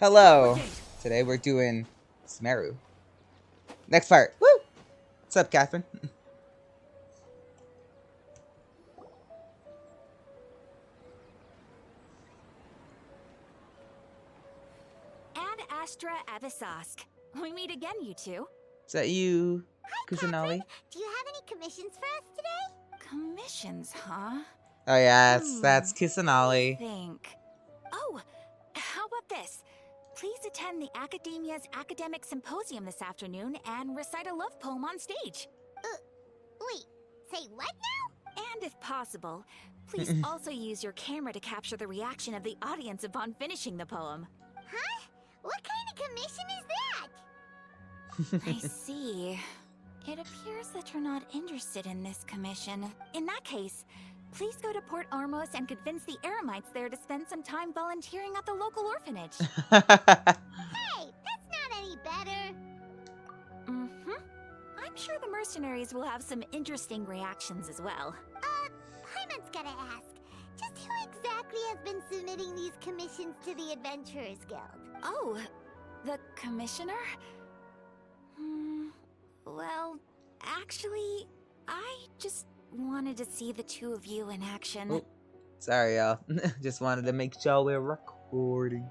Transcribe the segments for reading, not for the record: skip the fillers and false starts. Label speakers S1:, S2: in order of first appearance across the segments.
S1: Hello. Today we're doing Smeru. Next part. Woo! What's up, Catherine?
S2: Ad Astra Avisask. We meet again, you two.
S1: Is that you,
S3: Hi,
S1: Kusanali?
S3: Catherine. Do you have any commissions for us today?
S2: Commissions, huh?
S1: Oh yes, that's Kusanali.
S2: Think. Oh, how about this? Please attend the Academia's Academic Symposium this afternoon and recite a love poem on stage.
S3: Wait, say what now?
S2: And if possible, please also use your camera to capture the reaction of the audience upon finishing the poem.
S3: Huh? What kind of commission is that?
S2: I see. It appears that you're not interested in this commission. In that case, please go to Port Armos and convince the Eremites there to spend some time volunteering at the local orphanage.
S3: Hey, that's not any better.
S2: I'm sure the mercenaries will have some interesting reactions as well.
S3: Paimon's gotta ask. Just who exactly has been submitting these commissions to the Adventurers Guild?
S2: Oh, the commissioner? Well, actually, I just wanted to see the two of you in action.
S1: Oh, sorry, y'all. Just wanted to make sure we're recording.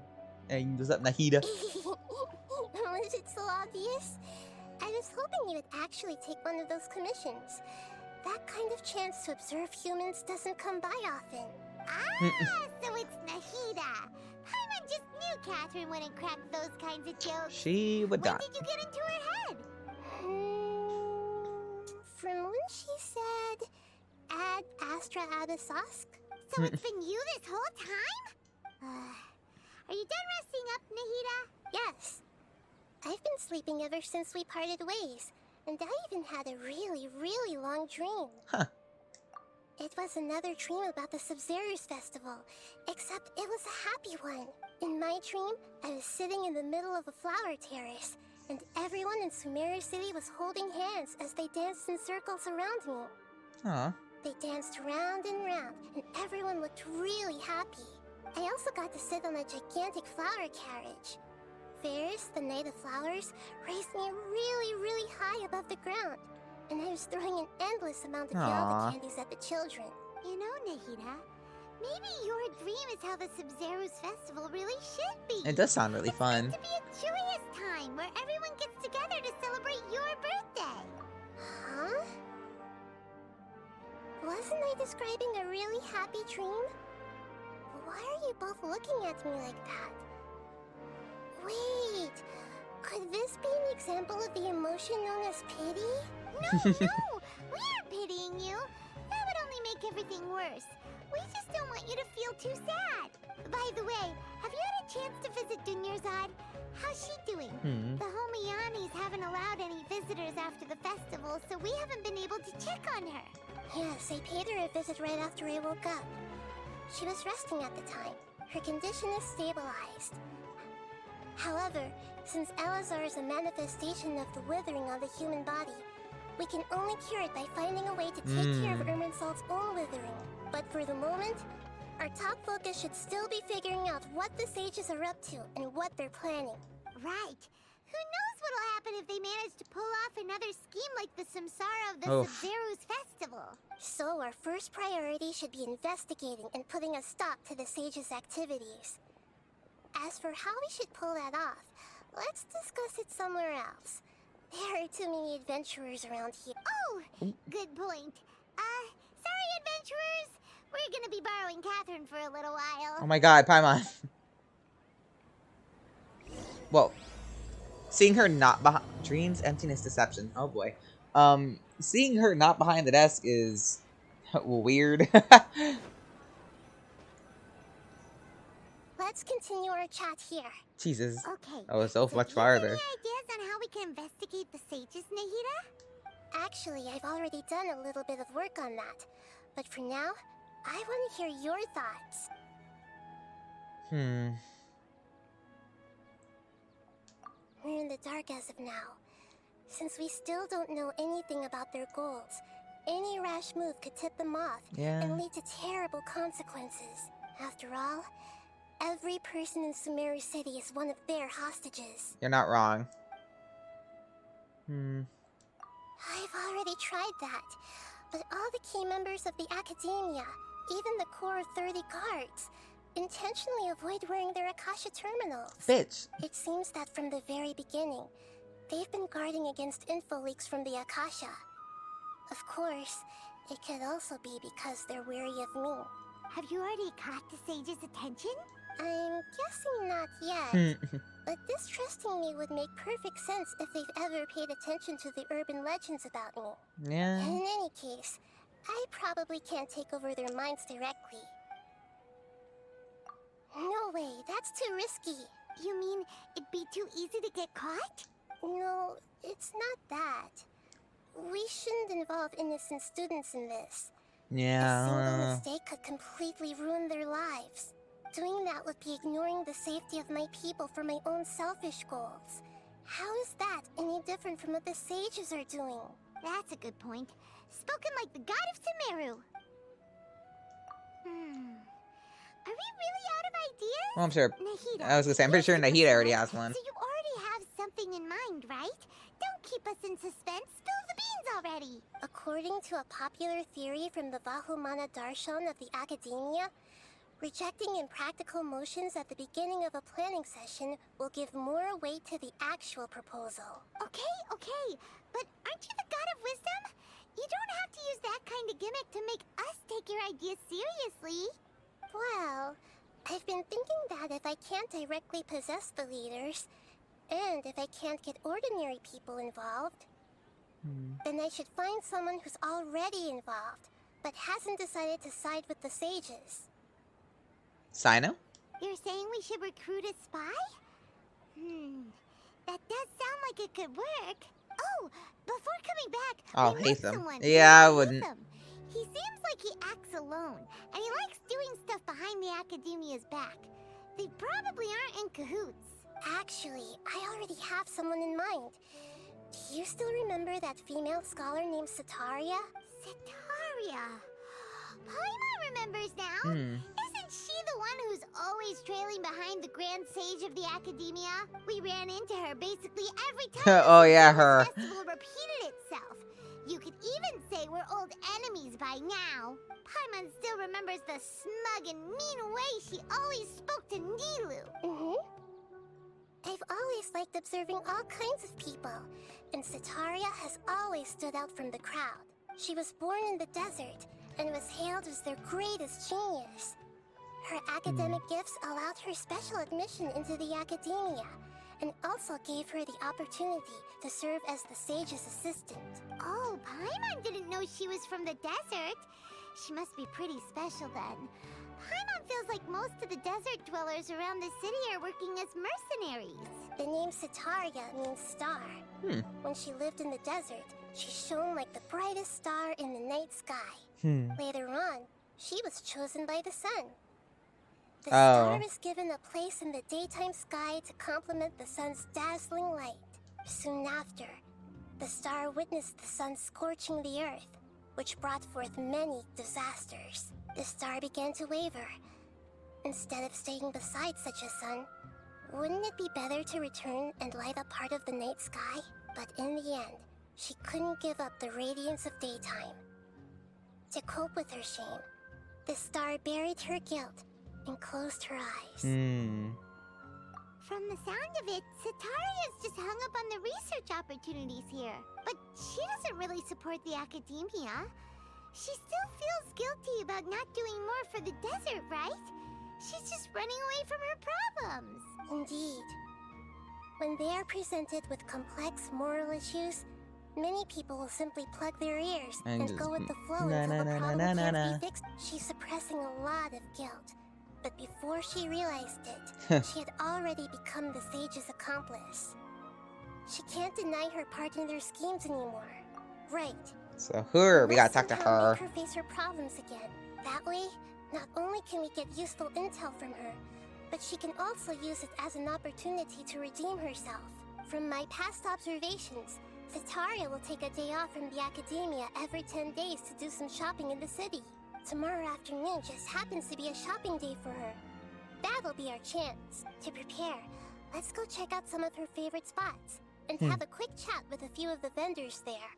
S1: Hey, what's up, Nahida?
S3: Was it so obvious? I was hoping you would actually take one of those commissions. That kind of chance to observe humans doesn't come by often. So it's Nahida. Paimon just knew Catherine wouldn't crack those kinds of jokes.
S1: She would
S3: When
S1: not.
S3: did you get into her head? From when she said, Ad Astra Abisask. So it's been you this whole time? Are you done resting up, Nahida? Yes. I've been sleeping ever since we parted ways, and I even had a really, really long dream.
S1: Huh.
S3: It was another dream about the Sub-Zerus Festival, except it was a happy one. In my dream, I was sitting in the middle of a flower terrace, and everyone in Sumeru City was holding hands as they danced in circles around me.
S1: Aw.
S3: They danced round and round, and everyone looked really happy. I also got to sit on a gigantic flower carriage. Ferris, the Knight of Flowers, raised me really, really high above the ground, and I was throwing an endless amount of Yalva candies at the children. You know, Nahida, maybe your dream is how the Sub-Zerus Festival really should be.
S1: It does sound really
S3: It's
S1: fun.
S3: meant to be a joyous time where everyone gets together to celebrate your birthday. Huh? Wasn't I describing a really happy dream? Why are you both looking at me like that? Wait, could this be an example of the emotion known as pity? No, we aren't pitying you. That would only make everything worse. We just don't want you to feel too sad. By the way, have you had a chance to visit Dunyarzad? How's she doing? The Homianis haven't allowed any visitors after the festival, so we haven't been able to check on her. Yes, I paid her a visit right after I woke up. She was resting at the time. Her condition is stabilized. However, since Elazar is a manifestation of the withering on the human body, we can only cure it by finding a way to take care of Irminsul's own withering. But for the moment, our top focus should still be figuring out what the sages are up to and what they're planning. Right. Who knows what'll happen if they manage to pull off another scheme like the Samsara of the Sub-Zerus Festival. So our first priority should be investigating and putting a stop to the sages' activities. As for how we should pull that off, let's discuss it somewhere else. There are too many adventurers around here. Oh, good point. Sorry, adventurers. We're gonna be borrowing Catherine for a little while.
S1: Oh my god, Paimon. Well, seeing her not behind dreams, emptiness, deception. Oh boy. Seeing her not behind the desk is weird.
S3: Let's continue our chat here.
S1: Jesus.
S3: Okay.
S1: That was so much
S3: do you
S1: farther.
S3: have any ideas on how we can investigate the sages, Nahida? Actually, I've already done a little bit of work on that. But for now, I want to hear your thoughts. We're in the dark as of now. Since we still don't know anything about their goals, any rash move could tip them off and lead to terrible consequences. After all, every person in Sumeru City is one of their hostages.
S1: You're not wrong.
S3: I've already tried that, but all the key members of the Academia, even the core 30 guards, intentionally avoid wearing their Akasha terminals.
S1: Bitch.
S3: It seems that from the very beginning, they've been guarding against info leaks from the Akasha. Of course, it could also be because they're wary of me.
S4: Have you already caught the sage's attention?
S3: I'm guessing not yet, but distrusting me would make perfect sense if they've ever paid attention to the urban legends about me.
S1: Yeah.
S3: In any case, I probably can't take over their minds directly. No way, that's too risky.
S4: You mean it'd be too easy to get caught?
S3: No, it's not that. We shouldn't involve innocent students in this. A single mistake could completely ruin their lives. Doing that would be ignoring the safety of my people for my own selfish goals. How is that any different from what the sages are doing?
S4: That's a good point. Spoken like the god of Sumeru. Are we really out of ideas?
S1: Well, I'm sure.
S4: Nahida,
S1: I was gonna say, I'm pretty sure
S4: here's the
S1: Nahida already
S4: surprise.
S1: has one.
S4: So you already have something in mind, right? Don't keep us in suspense. Spill the beans already.
S3: According to a popular theory from the Vahumana Darshan of the Academia, rejecting impractical motions at the beginning of a planning session will give more weight to the actual proposal.
S4: Okay, but aren't you the god of wisdom? You don't have to use that kind of gimmick to make us take your ideas seriously.
S3: Well, I've been thinking that if I can't directly possess the leaders, and if I can't get ordinary people involved, then I should find someone who's already involved, but hasn't decided to side with the sages.
S1: Sino?
S4: You're saying we should recruit a spy? That does sound like it could work. Oh, before coming back,
S1: Oh,
S4: we met
S1: Hatham.
S4: someone.
S1: Yeah, I wouldn't.
S4: Hatham. He seems like he acts alone, and he likes doing stuff behind the Academia's back. They probably aren't in cahoots.
S3: Actually, I already have someone in mind. Do you still remember that female scholar named Sataria?
S4: Sataria. Paimon remembers now. Isn't she the one who's always trailing behind the Grand Sage of the Academia? We ran into her basically every time
S1: Oh,
S4: the
S1: yeah,
S4: Summer
S1: her.
S4: festival repeated itself. You could even say we're old enemies by now. Paimon still remembers the smug and mean way she always spoke to Nilu.
S3: I've always liked observing all kinds of people, and Sataria has always stood out from the crowd. She was born in the desert and was hailed as their greatest genius. Her academic gifts allowed her special admission into the Academia, and also gave her the opportunity to serve as the sage's assistant.
S4: Oh, Paimon didn't know she was from the desert. She must be pretty special then. Paimon feels like most of the desert dwellers around the city are working as mercenaries.
S3: The name Sataria means star. When she lived in the desert, she shone like the brightest star in the night sky. Later on, she was chosen by the sun. The star was given a place in the daytime sky to complement the sun's dazzling light. Soon after, the star witnessed the sun scorching the earth, which brought forth many disasters. The star began to waver. Instead of staying beside such a sun, wouldn't it be better to return and light up part of the night sky? But in the end, she couldn't give up the radiance of daytime. To cope with her shame, the star buried her guilt and closed her eyes.
S4: From the sound of it, Sataria's just hung up on the research opportunities here. But she doesn't really support the Academia. She still feels guilty about not doing more for the desert, right? She's just running away from her problems.
S3: Indeed. When they are presented with complex moral issues, many people will simply plug their ears and go with the flow until the problem can't be fixed. She's suppressing a lot of guilt. But before she realized it, she had already become the sage's accomplice. She can't deny her part in their schemes anymore. Right.
S1: So her, we gotta talk to
S3: Somehow
S1: her.
S3: make her face her problems again. That way, not only can we get useful intel from her, but she can also use it as an opportunity to redeem herself. From my past observations, Sataria will take a day off from the Academia every 10 days to do some shopping in the city. Tomorrow afternoon just happens to be a shopping day for her. That'll be our chance. To prepare, let's go check out some of her favorite spots and
S1: Hmm.
S3: have a quick chat with a few of the vendors there.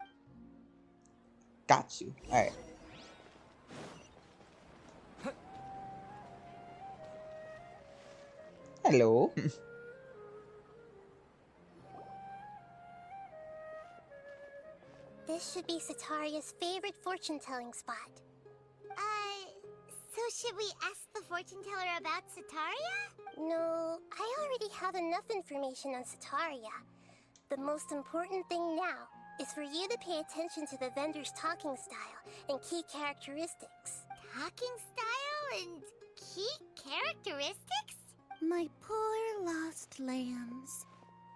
S1: Got you. Alright. Hello.
S3: This should be Sataria's favorite fortune-telling spot.
S4: So should we ask the fortune teller about Sataria?
S3: No, I already have enough information on Sataria. The most important thing now is for you to pay attention to the vendor's talking style and key characteristics.
S4: Talking style and key characteristics?
S5: My poor lost lambs.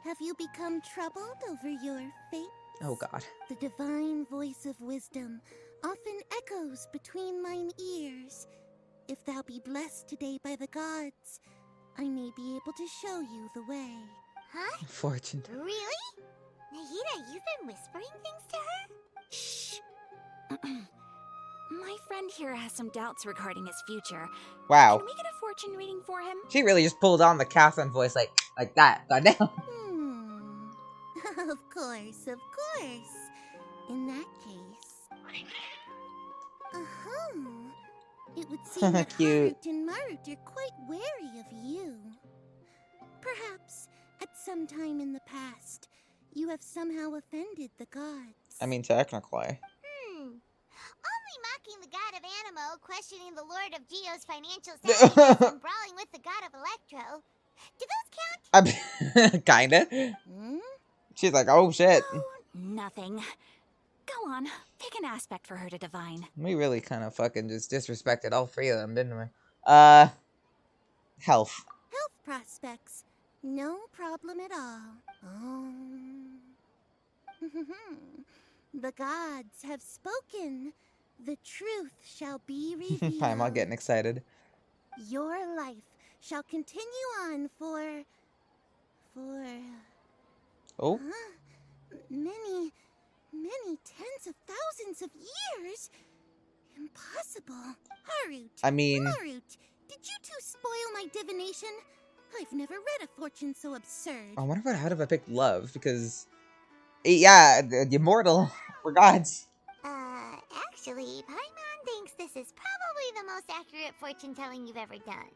S5: Have you become troubled over your fate?
S1: Oh god.
S5: The divine voice of wisdom often echoes between mine ears. If thou be blessed today by the gods, I may be able to show you the way.
S4: Huh?
S1: Fortune.
S4: Really? Nahida, you've been whispering things to her?
S2: Shh. My friend here has some doubts regarding his future.
S1: Wow.
S2: Can we get a fortune reading for him?
S1: She really just pulled on the Catherine voice like that. Goddamn.
S5: Of course, of course. In that case... It would seem that
S1: Cute.
S5: Harut and Marut are quite wary of you. Perhaps, at some time in the past, you have somehow offended the gods.
S1: I mean, technically.
S4: Only mocking the god of Animo, questioning the lord of Geo's financial soundness, and brawling with the god of Electro. Do those count?
S1: Kinda.
S5: Hmm?
S1: She's like, oh shit.
S2: Oh, nothing. Go on, pick an aspect for her to divine.
S1: We really kind of fucking just disrespected all three of them, didn't we? Health.
S5: Health prospects. No problem at all. The gods have spoken. The truth shall be revealed.
S1: I'm all getting excited.
S5: Your life shall continue on for
S1: Oh,
S5: many tens of thousands of years. Impossible. Harut.
S1: I mean,
S5: Harut, did you two spoil my divination? I've never read a fortune so absurd.
S1: I wonder how have I picked love because, yeah, the immortal for gods.
S4: Actually, Paimon thinks this is probably the most accurate fortune telling you've ever done.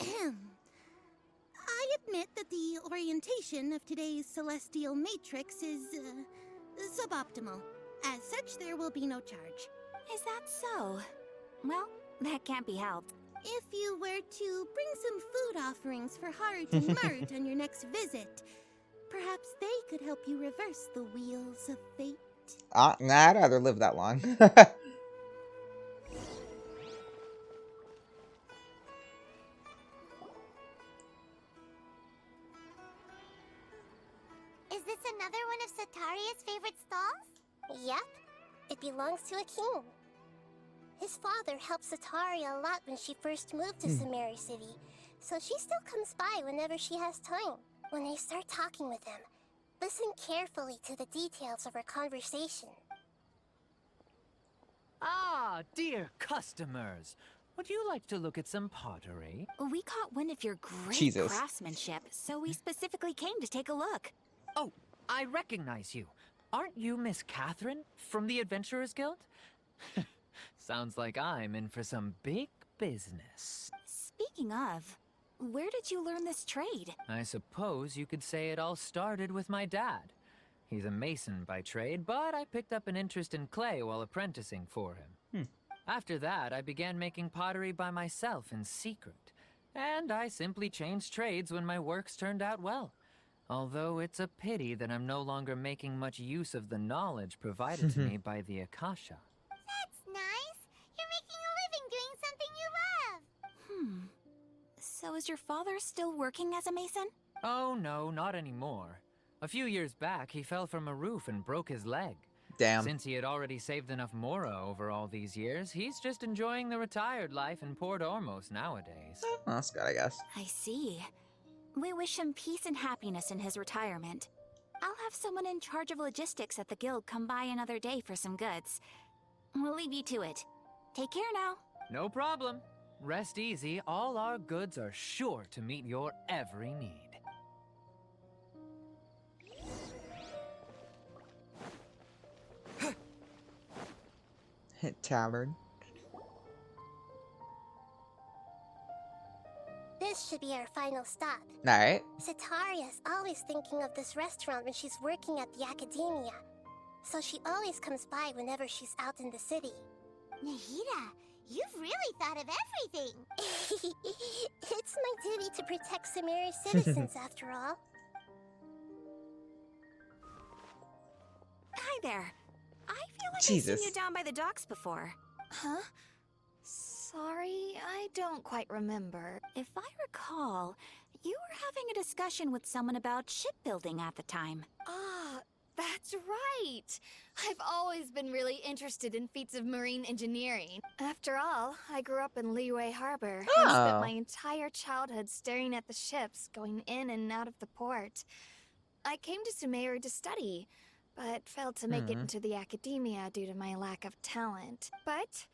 S5: I admit that the orientation of today's celestial matrix is suboptimal. As such, there will be no charge.
S2: Is that so? Well, that can't be helped.
S5: If you were to bring some food offerings for Harut and Marut on your next visit, perhaps they could help you reverse the wheels of fate.
S1: Nah, I'd rather live that long.
S4: Is this another one of Sataria's favorite stalls?
S3: Yep, it belongs to a king. His father helped Sataria a lot when she first moved to Samari City, so she still comes by whenever she has time. When I start talking with him, listen carefully to the details of our conversation.
S6: Ah, dear customers. Would you like to look at some pottery?
S2: We caught wind of your great
S1: Jesus.
S2: craftsmanship, so we specifically came to take a look.
S6: Oh, I recognize you. Aren't you Miss Catherine from the Adventurers Guild? Sounds like I'm in for some big business.
S2: Speaking of, where did you learn this trade?
S6: I suppose you could say it all started with my dad. He's a mason by trade, but I picked up an interest in clay while apprenticing for him. After that, I began making pottery by myself in secret. And I simply changed trades when my works turned out well. Although it's a pity that I'm no longer making much use of the knowledge provided to me by the Akasha.
S4: That's nice. You're making a living doing something you love.
S2: So is your father still working as a mason?
S6: Oh no, not anymore. A few years back, he fell from a roof and broke his leg.
S1: Damn.
S6: Since he had already saved enough Mora over all these years, he's just enjoying the retired life in Port Ormos nowadays.
S1: Oh, that's good, I guess.
S2: I see. We wish him peace and happiness in his retirement. I'll have someone in charge of logistics at the guild come by another day for some goods. We'll leave you to it. Take care now.
S6: No problem. Rest easy, all our goods are sure to meet your every need.
S1: Tavern.
S3: This should be our final stop.
S1: Alright.
S3: Sataria's always thinking of this restaurant when she's working at the academia. So she always comes by whenever she's out in the city.
S4: Nahida, you've really thought of everything.
S3: It's my duty to protect Samari's citizens, after all.
S2: Hi there. I feel like I've
S1: Jesus.
S2: seen you down by the docks before. Huh? Sorry, I don't quite remember. If I recall, you were having a discussion with someone about shipbuilding at the time.
S7: Ah, that's right. I've always been really interested in feats of marine engineering. After all, I grew up in Liyue Harbor and spent my entire childhood staring at the ships going in and out of the port. I came to Sumeru to study, but failed to make it into the academia due to my lack of talent. But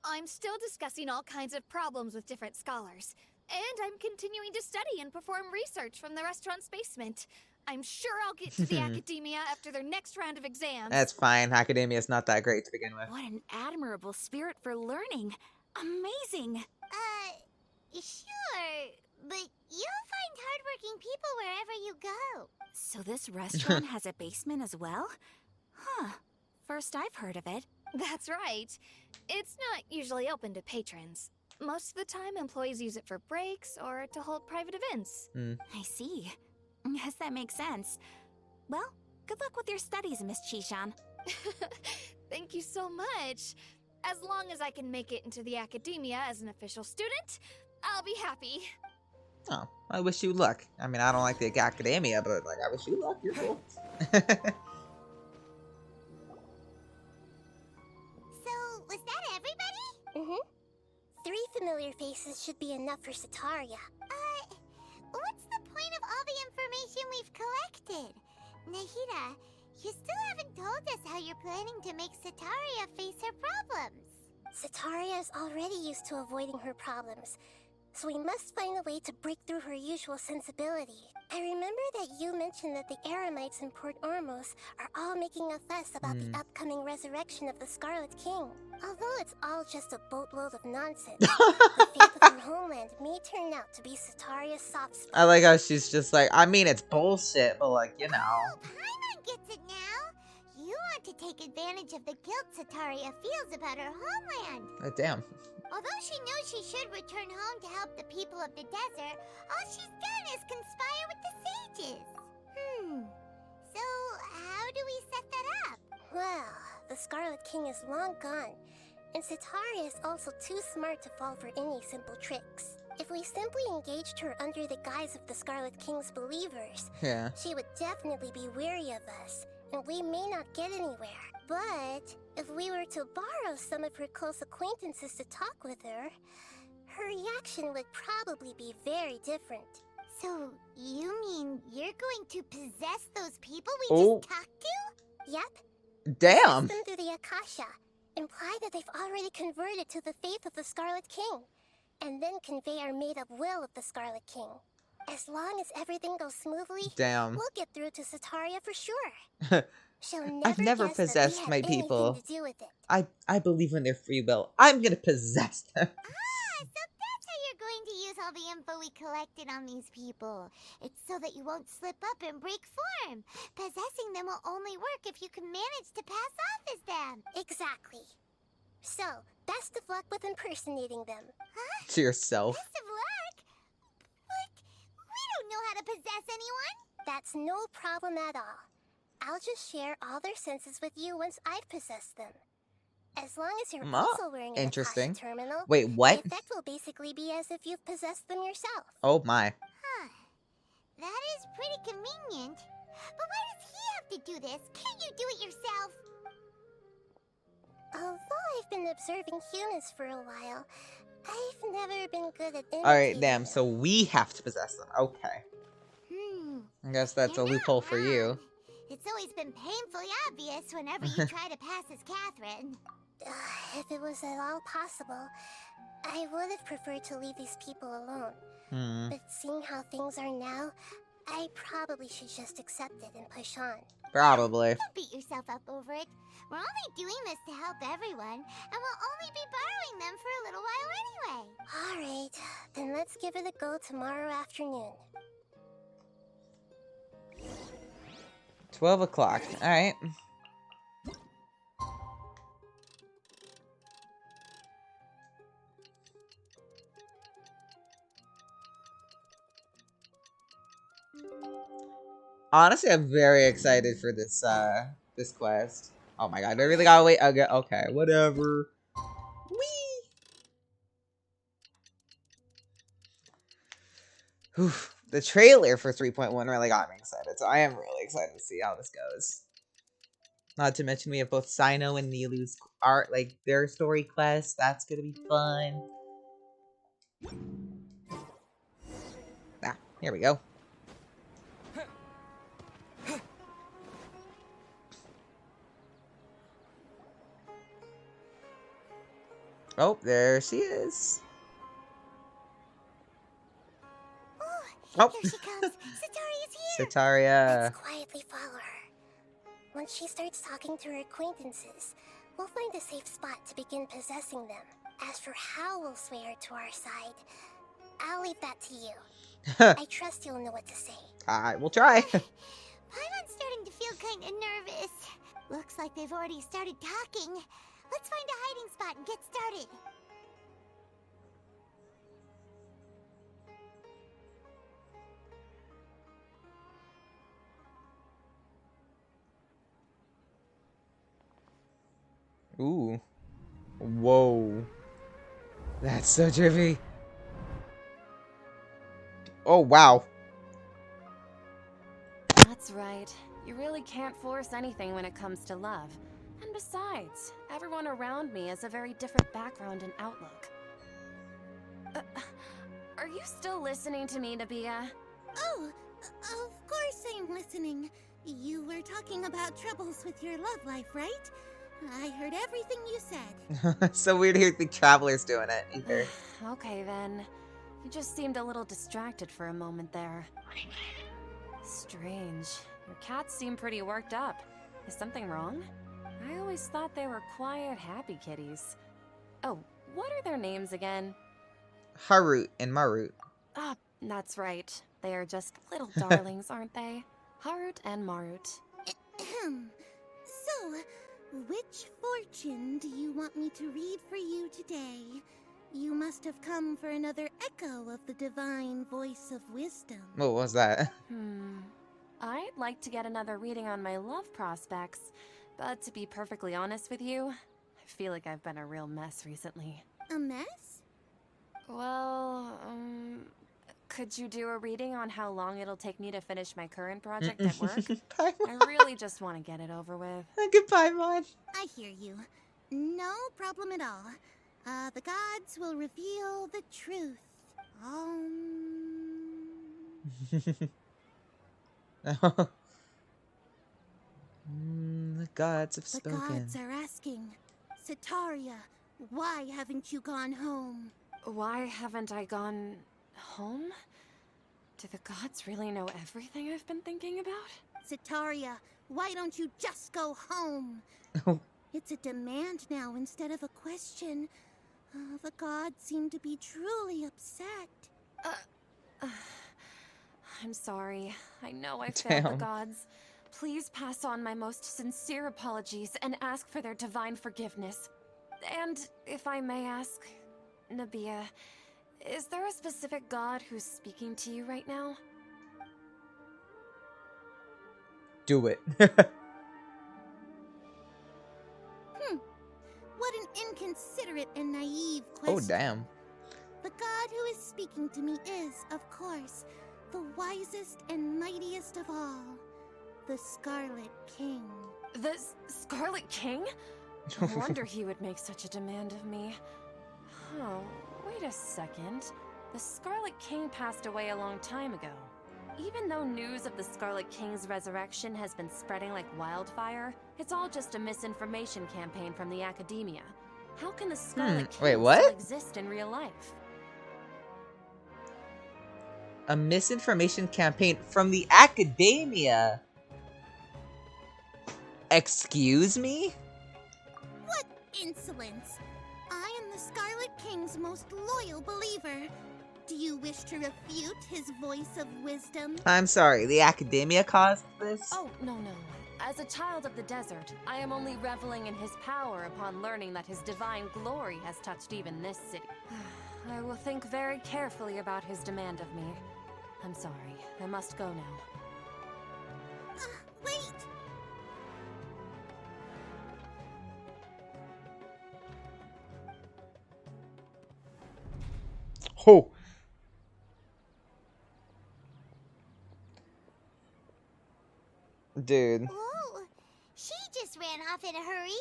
S7: I'm still discussing all kinds of problems with different scholars, and I'm continuing to study and perform research from the restaurant's basement. I'm sure I'll get to the academia after their next round of exams.
S1: That's fine. Academia is not that great to begin with.
S2: What an admirable spirit for learning. Amazing.
S4: Sure, but you'll find hardworking people wherever you go.
S2: So this restaurant has a basement as well? Huh. First I've heard of it.
S7: That's right. It's not usually open to patrons. Most of the time, employees use it for breaks or to hold private events.
S2: I see. Guess that makes sense. Well, good luck with your studies, Miss Chishan.
S7: Thank you so much. As long as I can make it into the academia as an official student, I'll be happy.
S1: Oh, I wish you luck. I mean, I don't like the academia, but like, I wish you luck. You're cool.
S4: So, was that everybody?
S3: 3 familiar faces should be enough for Sataria.
S4: What's the point of all the information we've collected? Nahida, you still haven't told us how you're planning to make Sataria face her problems.
S3: Sataria is already used to avoiding her problems, so we must find a way to break through her usual sensibility. I remember that you mentioned that the Eremites in Port Ormos are all making a fuss about the upcoming resurrection of the Scarlet King. Although it's all just a boatload of nonsense, the fate of her homeland may turn out to be Sataria's soft spot.
S1: I like how she's just like, I mean, it's bullshit, but like, you know.
S4: Oh, Paimon gets it now. You want to take advantage of the guilt Sataria feels about her homeland.
S1: Damn.
S4: Although she knows she should return home to help the people of the desert, all she's done is conspire with the sages. So, how do we set that up?
S3: Well, the Scarlet King is long gone, and Sataria is also too smart to fall for any simple tricks. If we simply engaged her under the guise of the Scarlet King's believers,
S1: Yeah.
S3: she would definitely be wary of us, and we may not get anywhere. But if we were to borrow some of her close acquaintances to talk with her, her reaction would probably be very different.
S4: So, you mean you're going to possess those people we just talked to?
S3: Yep.
S1: Damn.
S3: Possess them through the Akasha. Imply that they've already converted to the faith of the Scarlet King, and then convey our made-up will of the Scarlet King. As long as everything goes smoothly,
S1: Damn.
S3: we'll get through to Sataria for sure. She'll never
S1: I've never
S3: guess that we
S1: possessed
S3: had
S1: my
S3: anything
S1: people.
S3: to do with it.
S1: I believe in their free will. I'm gonna possess them.
S4: So that's how you're going to use all the info we collected on these people. It's so that you won't slip up and break form. Possessing them will only work if you can manage to pass off as them.
S3: Exactly. So, best of luck with impersonating them.
S1: To yourself.
S4: Best of luck? But we don't know how to possess anyone.
S3: That's no problem at all. I'll just share all their senses with you once I've possessed them. As long as you're also wearing an
S1: interesting.
S3: Akasha terminal,
S1: Wait, what?
S3: the effect will basically be as if you've possessed them yourself.
S1: Oh my.
S4: That is pretty convenient. But why does he have to do this? Can't you do it yourself?
S3: Although I've been observing humans for a while, I've never been good at imitating
S1: Alright, damn,
S3: them.
S1: so we have to possess them. Okay. I guess that's a
S4: You're not
S1: loophole for you.
S4: wrong. It's always been painfully obvious whenever you try to pass as Catherine.
S3: If it was at all possible, I would have preferred to leave these people alone.
S1: Hmm.
S3: But seeing how things are now, I probably should just accept it and push on.
S1: Probably.
S4: Don't beat yourself up over it. We're only doing this to help everyone, and we'll only be borrowing them for a little while anyway.
S3: Alright, then let's give it a go tomorrow afternoon.
S1: 12 o'clock. Alright. Honestly, I'm very excited for this this quest. Oh my god, I really gotta wait. Okay, whatever. Whee! Whew. The trailer for 3.1 really got me excited, so I am really excited to see how this goes. Not to mention we have both Sino and Nilu's art, like their story quest. That's gonna be fun. Ah, here we go. Oh, there she is.
S3: Oh, here she comes. Cetaria's here.
S1: Cetaria.
S3: Let's quietly follow her. Once she starts talking to her acquaintances, we'll find a safe spot to begin possessing them. As for how we'll sway her to our side, I'll leave that to you. I trust you'll know what to say.
S1: Alright, we'll try.
S4: Paimon's starting to feel kind of nervous. Looks like they've already started talking. Let's find a hiding spot and get started.
S1: Ooh. Whoa. That's so trippy. Oh, wow.
S8: That's right. You really can't force anything when it comes to love. And besides, everyone around me has a very different background and outlook. Are you still listening to me, Nabia?
S5: Oh, of course I'm listening. You were talking about troubles with your love life, right? I heard everything you said.
S1: So weird to hear the Traveler's doing it, either.
S8: Okay then. You just seemed a little distracted for a moment there. Strange. Your cats seem pretty worked up. Is something wrong? I always thought they were quiet, happy kitties. Oh, what are their names again?
S1: Harut and Marut.
S8: Ah, that's right. They are just little darlings, aren't they? Harut and Marut.
S5: So, which fortune do you want me to read for you today? You must have come for another echo of the divine voice of wisdom.
S1: What was that?
S8: I'd like to get another reading on my love prospects, but to be perfectly honest with you, I feel like I've been a real mess recently.
S5: A mess?
S8: Well, could you do a reading on how long it'll take me to finish my current project at work? I really just want to get it over with.
S1: Goodbye, Mon.
S5: I hear you. No problem at all. The gods will reveal the truth.
S1: The gods have
S5: The
S1: spoken.
S5: gods are asking, Cetaria, why haven't you gone home?
S8: Why haven't I gone home? Do the gods really know everything I've been thinking about?
S5: Cetaria, why don't you just go home? It's a demand now instead of a question. The gods seem to be truly upset.
S8: I'm sorry. I know I failed the
S1: Damn.
S8: gods. Please pass on my most sincere apologies and ask for their divine forgiveness. And if I may ask, Nabia, is there a specific god who's speaking to you right now?
S1: Do it.
S5: What an inconsiderate and naive question.
S1: Oh, damn.
S5: The god who is speaking to me is, of course, the wisest and mightiest of all, the Scarlet King.
S8: The Scarlet King? No wonder he would make such a demand of me. Oh, wait a second. The Scarlet King passed away a long time ago. Even though news of the Scarlet King's resurrection has been spreading like wildfire, it's all just a misinformation campaign from the academia. How can the Scarlet
S1: Wait,
S8: King
S1: what?
S8: still exist in real life?
S1: A misinformation campaign from the academia. Excuse me?
S5: What insolence! I am the Scarlet King's most loyal believer. Do you wish to refute his voice of wisdom?
S1: I'm sorry, the academia caused this?
S8: Oh, no. As a child of the desert, I am only reveling in his power upon learning that his divine glory has touched even this city. I will think very carefully about his demand of me. I'm sorry, I must go now.
S5: Wait!
S1: Oh. Dude.
S3: Whoa, she just ran off in a hurry.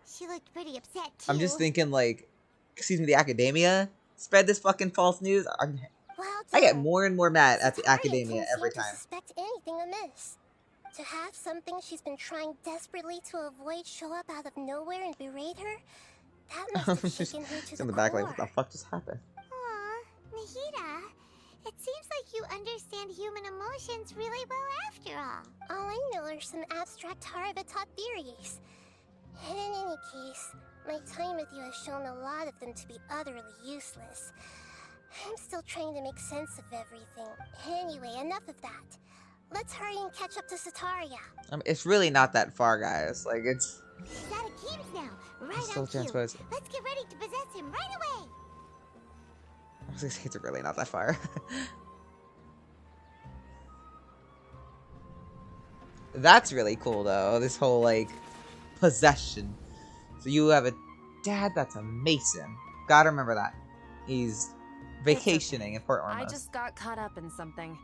S3: She looked pretty upset too.
S1: I'm just thinking like, excuse me, the academia spread this fucking false news. I get more and more mad at the academia every time.
S3: To suspect anything amiss. To have something she's been trying desperately to avoid show up out of nowhere and berate her, that must have shaken her to the
S1: in the back,
S3: core.
S1: like, what the fuck just happened?
S3: Aw, Nahida, it seems like you understand human emotions really well after all. All I know are some abstract Harva-taught theories. And in any case, my time with you has shown a lot of them to be utterly useless. I'm still trying to make sense of everything. Anyway, enough of that. Let's hurry and catch up to Sataria.
S1: It's really not that far, guys. Like, it's...
S3: He's out of Keem's now. Right
S1: still
S3: on cue.
S1: transposed.
S3: Let's get ready to possess him right away.
S1: I was gonna say it's really not that far. That's really cool, though. This whole, like, possession. So you have a dad that's a mason. Gotta remember that. He's vacationing in Port Ormos.
S8: I just got caught up in something.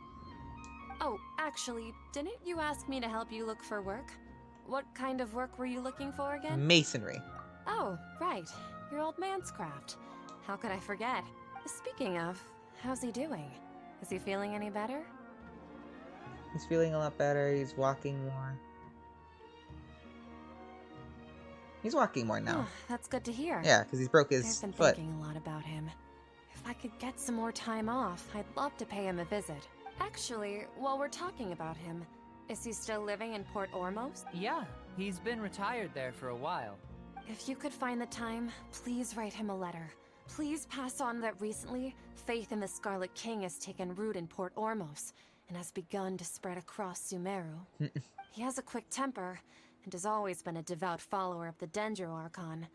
S8: Oh, actually, didn't you ask me to help you look for work? What kind of work were you looking for again?
S1: Masonry.
S8: Oh, right. Your old man's craft. How could I forget? Speaking of, how's he doing? Is he feeling any better?
S1: He's feeling a lot better. He's walking more. He's walking more now.
S8: Oh, that's good to hear.
S1: Yeah, because he's broke his
S8: I've been
S1: foot.
S8: thinking a lot about him. If I could get some more time off, I'd love to pay him a visit. Actually, while we're talking about him, is he still living in Port Ormos?
S6: Yeah, he's been retired there for a while.
S8: If you could find the time, please write him a letter. Please pass on that recently, faith in the Scarlet King has taken root in Port Ormos and has begun to spread across Sumeru. He has a quick temper and has always been a devout follower of the Dendro Archon.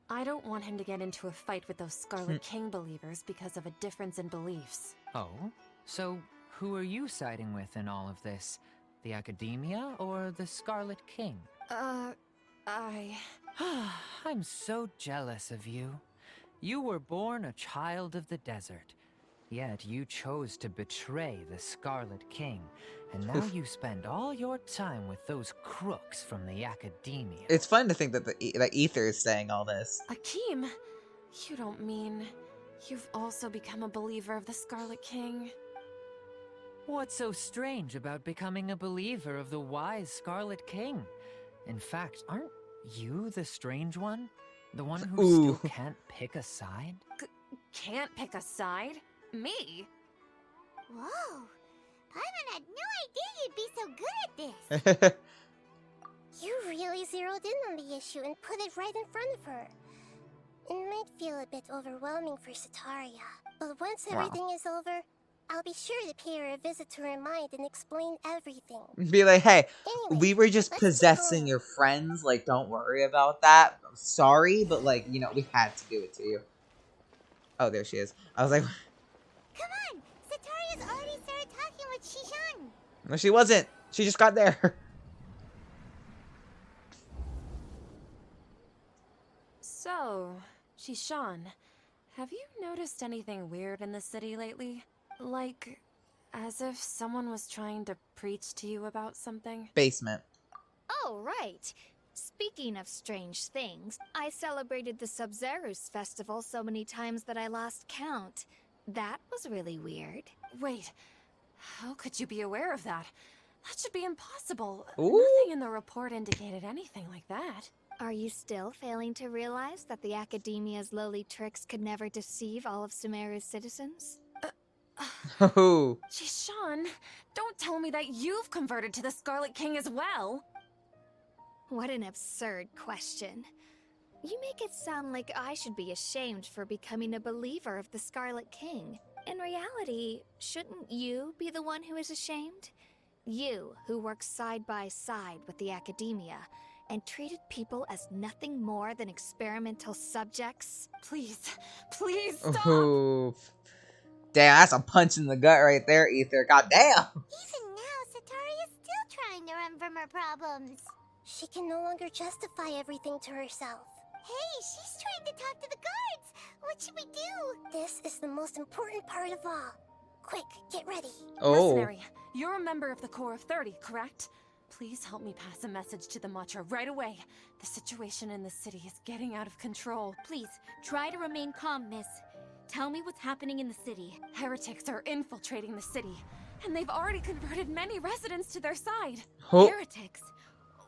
S8: I don't want him to get into a fight with those Scarlet King believers because of a difference in beliefs.
S6: Oh? So, who are you siding with in all of this? The Academia or the Scarlet King? I'm so jealous of you. You were born a child of the desert, yet you chose to betray the Scarlet King, and now you spend all your time with those crooks from the Academia.
S1: It's fun to think that that Ether is saying all this.
S8: Akeem, you don't mean you've also become a believer of the Scarlet King?
S6: What's so strange about becoming a believer of the wise Scarlet King? In fact, aren't you the strange one? The one who still can't pick a side?
S8: Can't pick a side? Me?
S3: Whoa, Paimon had no idea you'd be so good at this. You really zeroed in on the issue and put it right in front of her. It might feel a bit overwhelming for Sataria, but once everything is over, I'll be sure to pay her a visit to her mind and explain everything.
S1: Be like, hey,
S3: Anyway,
S1: we were just
S3: let's
S1: possessing
S3: keep
S1: your friends. Like, don't worry about that. I'm sorry, but like, you know, we had to do it to you. Oh, there she is. I was like,
S3: Come on! Sataria's already started talking with Shishan!
S1: no, she wasn't. She just got there.
S8: So, Shishan, have you noticed anything weird in the city lately? Like, as if someone was trying to preach to you about something?
S1: Basement.
S7: Oh, right. Speaking of strange things, I celebrated the Sub-Zerus festival so many times that I lost count. That was really weird.
S8: Wait, how could you be aware of that? That should be impossible.
S1: Ooh.
S8: Nothing in the report indicated anything like that.
S7: Are you still failing to realize that the Academia's lowly tricks could never deceive all of Sumeru's citizens?
S1: Oh.
S8: Geez, Sean, don't tell me that you've converted to the Scarlet King as well.
S7: What an absurd question. You make it sound like I should be ashamed for becoming a believer of the Scarlet King. In reality, shouldn't you be the one who is ashamed? You, who works side by side with the Academia, and treated people as nothing more than experimental subjects?
S8: Please, please stop!
S1: Ooh. Damn, that's a punch in the gut right there, Ether. God damn.
S3: Even now, Sataria's still trying to run from her problems. She can no longer justify everything to herself. Hey, she's trying to talk to the guards! What should we do? This is the most important part of all. Quick, get ready.
S1: Oh.
S8: Mercenary, you're a member of the Corps of 30, correct? Please help me pass a message to the Matra right away. The situation in the city is getting out of control.
S2: Please, try to remain calm, miss. Tell me what's happening in the city.
S8: Heretics are infiltrating the city, and they've already converted many residents to their side.
S1: Oh.
S2: Heretics?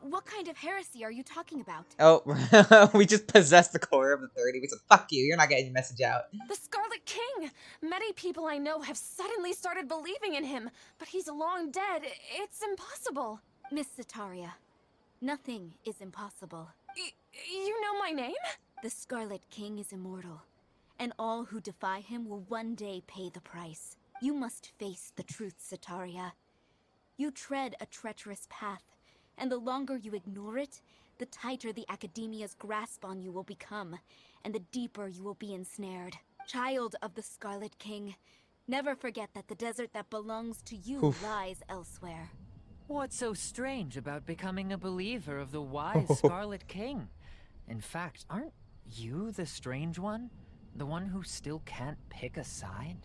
S2: What kind of heresy are you talking about?
S1: Oh, we just possessed the core of the 30. We said, fuck you, you're not getting your message out.
S8: The Scarlet King! Many people I know have suddenly started believing in him, but he's long dead. It's impossible.
S2: Miss Sataria, nothing is impossible.
S8: You know my name?
S2: The Scarlet King is immortal, and all who defy him will one day pay the price. You must face the truth, Sataria. You tread a treacherous path, and the longer you ignore it, the tighter the Academia's grasp on you will become, and the deeper you will be ensnared. Child of the Scarlet King, never forget that the desert that belongs to you lies elsewhere.
S6: What's so strange about becoming a believer of the wise Scarlet King? In fact, aren't you the strange one? The one who still can't pick a side?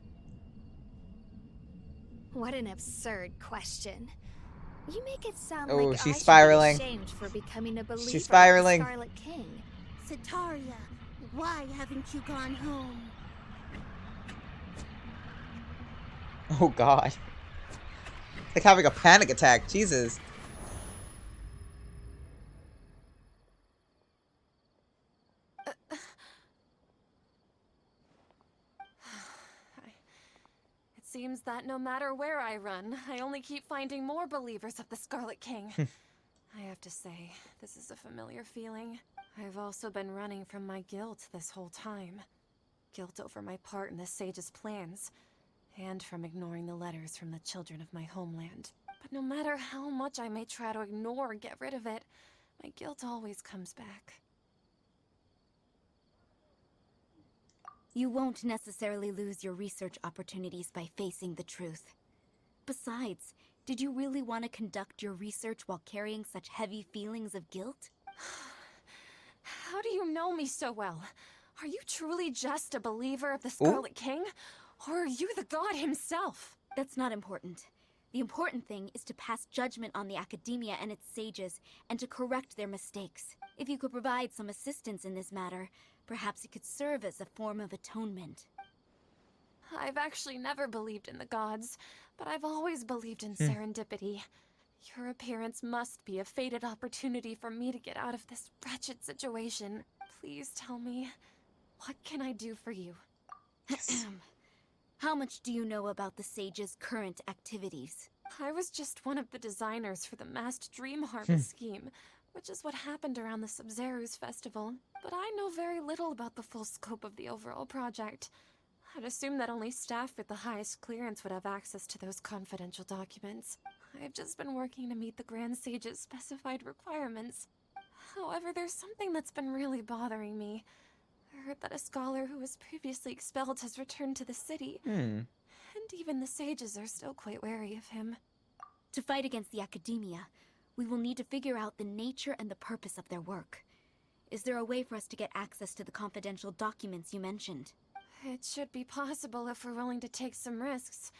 S7: What an absurd question. You make it sound
S1: Oh,
S7: like
S1: she's
S7: I
S1: spiraling.
S7: should be ashamed for becoming a believer
S1: She's spiraling.
S7: of the Scarlet King.
S5: Sataria, why haven't you gone home?
S1: Oh god. Like having a panic attack, Jesus.
S8: It seems that no matter where I run, I only keep finding more believers of the Scarlet King. I have to say, this is a familiar feeling. I've also been running from my guilt this whole time. Guilt over my part in the Sage's plans, and from ignoring the letters from the children of my homeland. But no matter how much I may try to ignore or get rid of it, my guilt always comes back.
S2: You won't necessarily lose your research opportunities by facing the truth. Besides, did you really want to conduct your research while carrying such heavy feelings of guilt?
S8: How do you know me so well? Are you truly just a believer of the Scarlet King? Or are you the god himself?
S2: That's not important. The important thing is to pass judgment on the Academia and its sages, and to correct their mistakes. If you could provide some assistance in this matter, perhaps it could serve as a form of atonement.
S8: I've actually never believed in the gods, but I've always believed in serendipity. Your appearance must be a fated opportunity for me to get out of this wretched situation. Please tell me, what can I do for you?
S2: How much do you know about the sage's current activities?
S8: I was just one of the designers for the masked dream harvest scheme, which is what happened around the Sub-Zeru's festival. But I know very little about the full scope of the overall project. I'd assume that only staff with the highest clearance would have access to those confidential documents. I've just been working to meet the Grand Sage's specified requirements. However, there's something that's been really bothering me. I heard that a scholar who was previously expelled has returned to the city. And even the sages are still quite wary of him.
S2: To fight against the Academia, we will need to figure out the nature and the purpose of their work. Is there a way for us to get access to the confidential documents you mentioned?
S8: It should be possible if we're willing to take some risks.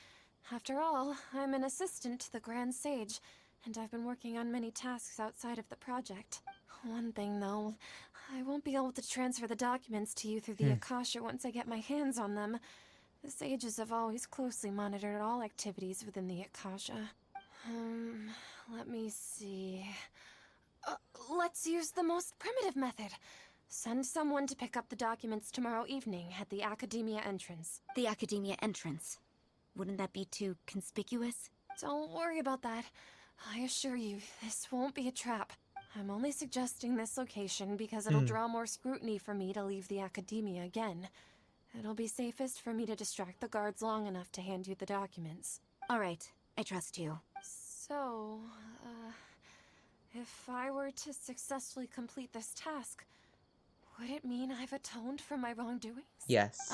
S8: After all, I'm an assistant to the Grand Sage, and I've been working on many tasks outside of the project. One thing, though, I won't be able to transfer the documents to you through the Akasha once I get my hands on them. The sages have always closely monitored all activities within the Akasha. Let me see... Let's use the most primitive method. Send someone to pick up the documents tomorrow evening at the Academia entrance.
S2: The Academia entrance. Wouldn't that be too conspicuous?
S8: Don't worry about that. I assure you, this won't be a trap. I'm only suggesting this location because it'll draw more scrutiny for me to leave the Academia again. It'll be safest for me to distract the guards long enough to hand you the documents.
S2: All right, I trust you.
S8: So, if I were to successfully complete this task, would it mean I've atoned for my wrongdoings?
S1: Yes.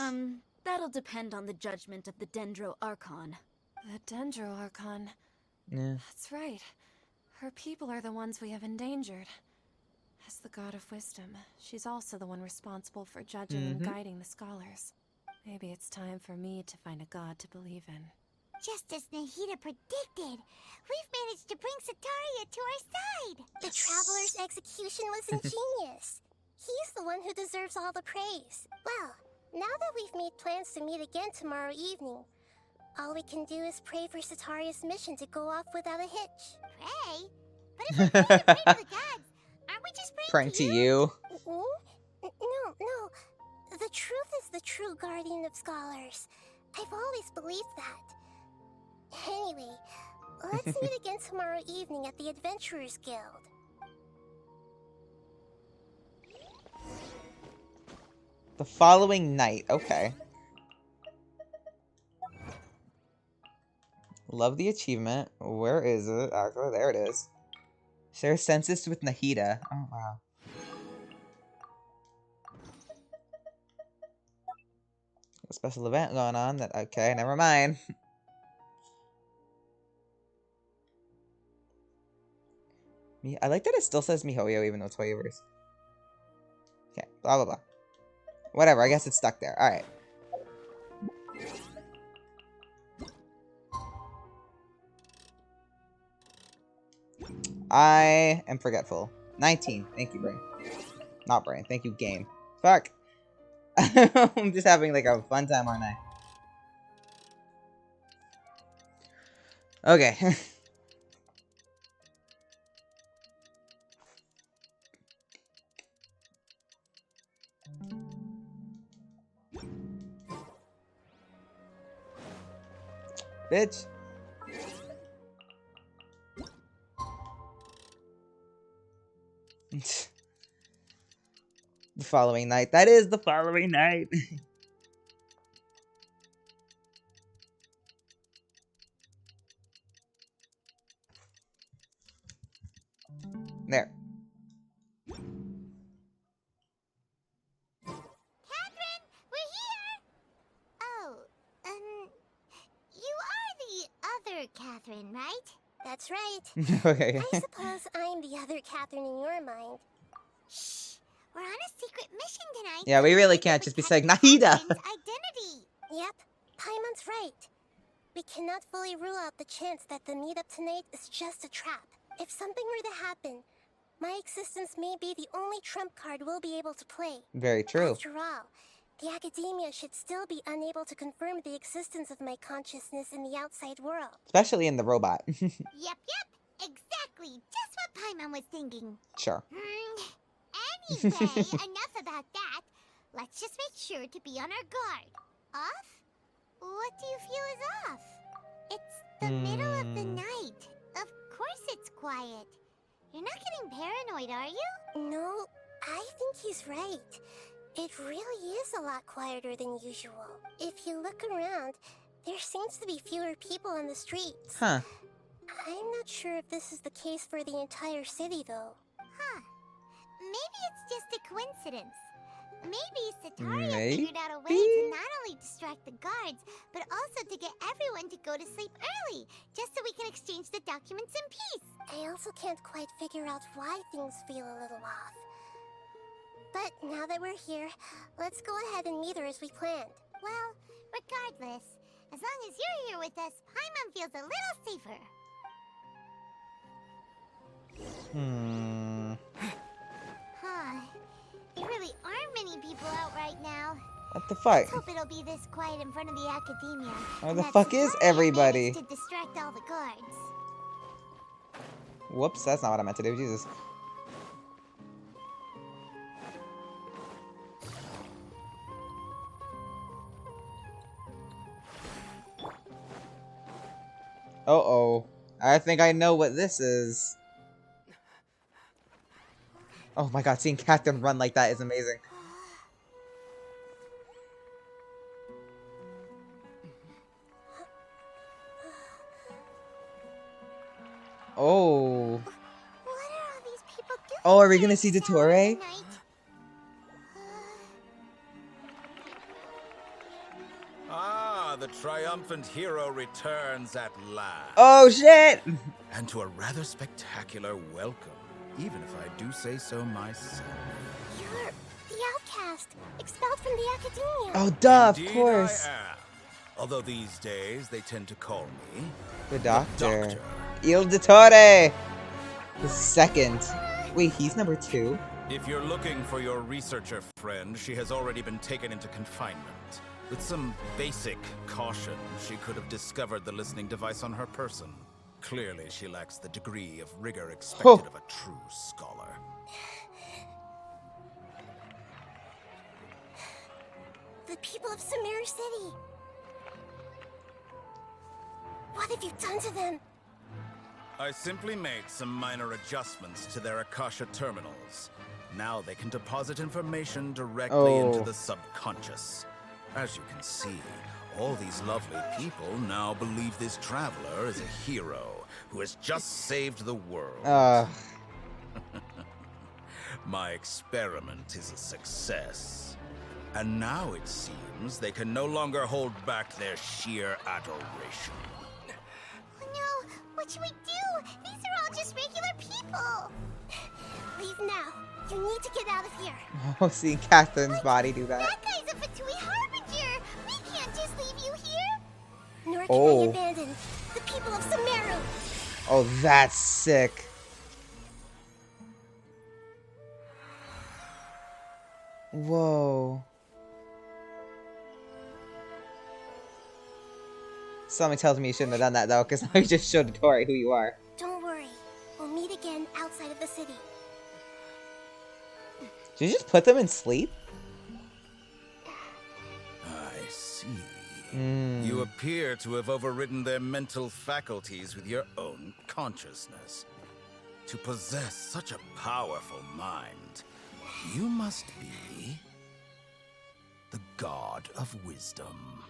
S2: That'll depend on the judgment of the Dendro Archon.
S8: The Dendro Archon.
S1: Yeah.
S8: That's right. Her people are the ones we have endangered. As the god of wisdom, she's also the one responsible for judging and guiding the scholars. Maybe it's time for me to find a god to believe in.
S3: Just as Nahida predicted, we've managed to bring Sataria to our side. The Traveler's execution was ingenious. He's the one who deserves all the praise. Well, now that we've made plans to meet again tomorrow evening, all we can do is pray for Sataria's mission to go off without a hitch. Pray? But if we're going to pray to the gods, aren't we just praying
S1: to you?
S3: No. The truth is the true guardian of scholars. I've always believed that. Anyway, let's meet again tomorrow evening at the Adventurers Guild.
S1: The following night. Okay. Love the achievement. Where is it? Actually, there it is. Share census with Nahida. Oh, wow. A special event going on that... Okay, never mind. I like that it still says MiHoYo even though it's waivers. Okay, blah, blah, blah. Whatever, I guess it's stuck there. Alright. I am forgetful. 19. Thank you, Brain. Not Brain. Thank you, game. Fuck. I'm just having like a fun time, aren't I? Okay. Bitch. The following night. That is the following night. There.
S3: Catherine, we're here! Oh, you are the other Catherine, right? That's right.
S1: Okay.
S3: I suppose I'm the other Catherine in your mind. Shh! We're on a secret mission tonight.
S1: Yeah, we really can't just be saying Nahida.
S3: Identity. Yep, Paimon's right. We cannot fully rule out the chance that the meetup tonight is just a trap. If something were to happen, my existence may be the only trump card we'll be able to play.
S1: Very true.
S3: After all, the Academia should still be unable to confirm the existence of my consciousness in the outside world.
S1: Especially in the robot.
S3: Yep. Exactly. Just what Paimon was thinking.
S1: Sure.
S3: Anyway, enough about that. Let's just make sure to be on our guard. Off? What do you feel is off? It's the middle of the night. Of course it's quiet. You're not getting paranoid, are you? No, I think he's right. It really is a lot quieter than usual. If you look around, there seems to be fewer people on the streets.
S1: Huh.
S3: I'm not sure if this is the case for the entire city, though. Huh. Maybe it's just a coincidence. Maybe Sataria figured out a way to not only distract the guards, but also to get everyone to go to sleep early, just so we can exchange the documents in peace. I also can't quite figure out why things feel a little off. But now that we're here, let's go ahead and meet her as we planned. Well, regardless, as long as you're here with us, Paimon feels a little safer. Huh. There really aren't many people out right now.
S1: What the fuck?
S3: Let's hope it'll be this quiet in front of the Academia.
S1: Where the fuck is everybody?
S3: To distract all the guards.
S1: Whoops, that's not what I meant to do. Jesus. Uh-oh. I think I know what this is. Oh my god, seeing Catherine run like that is amazing. Oh.
S3: What are all these people doing?
S1: Oh, are we gonna see Dottore?
S9: Ah, the triumphant hero returns at last.
S1: Oh shit!
S9: And to a rather spectacular welcome, even if I do say so myself.
S3: You're the outcast, expelled from the academia.
S1: Oh duh, of
S9: Indeed
S1: course.
S9: I am. Although these days they tend to call me
S1: The doctor.
S9: Doctor.
S1: Il Dottore! The second. Wait, he's number 2?
S9: If you're looking for your researcher friend, she has already been taken into confinement. With some basic caution, she could have discovered the listening device on her person. Clearly, she lacks the degree of rigor expected of a true scholar.
S3: The people of Sumeru City. What have you done to them?
S9: I simply made some minor adjustments to their Akasha terminals. Now they can deposit information directly into the subconscious. As you can see, all these lovely people now believe this traveler is a hero who has just saved the world. My experiment is a success. And now it seems they can no longer hold back their sheer adoration.
S3: No, what should we do? These are all just regular people. Leave now. You need to get out of here.
S1: Oh, seeing Catherine's body do that.
S3: That guy's a Fatui Harbinger. We can't just leave you here. Nor can
S1: Oh.
S3: I abandon the people of Sumeru.
S1: Oh, that's sick. Whoa. Something tells me you shouldn't have done that, though, because now you just showed Tori who you are.
S3: Don't worry. We'll meet again outside of the city.
S1: Did you just put them in sleep?
S9: I see. You appear to have overridden their mental faculties with your own consciousness. To possess such a powerful mind, you must be the god of wisdom.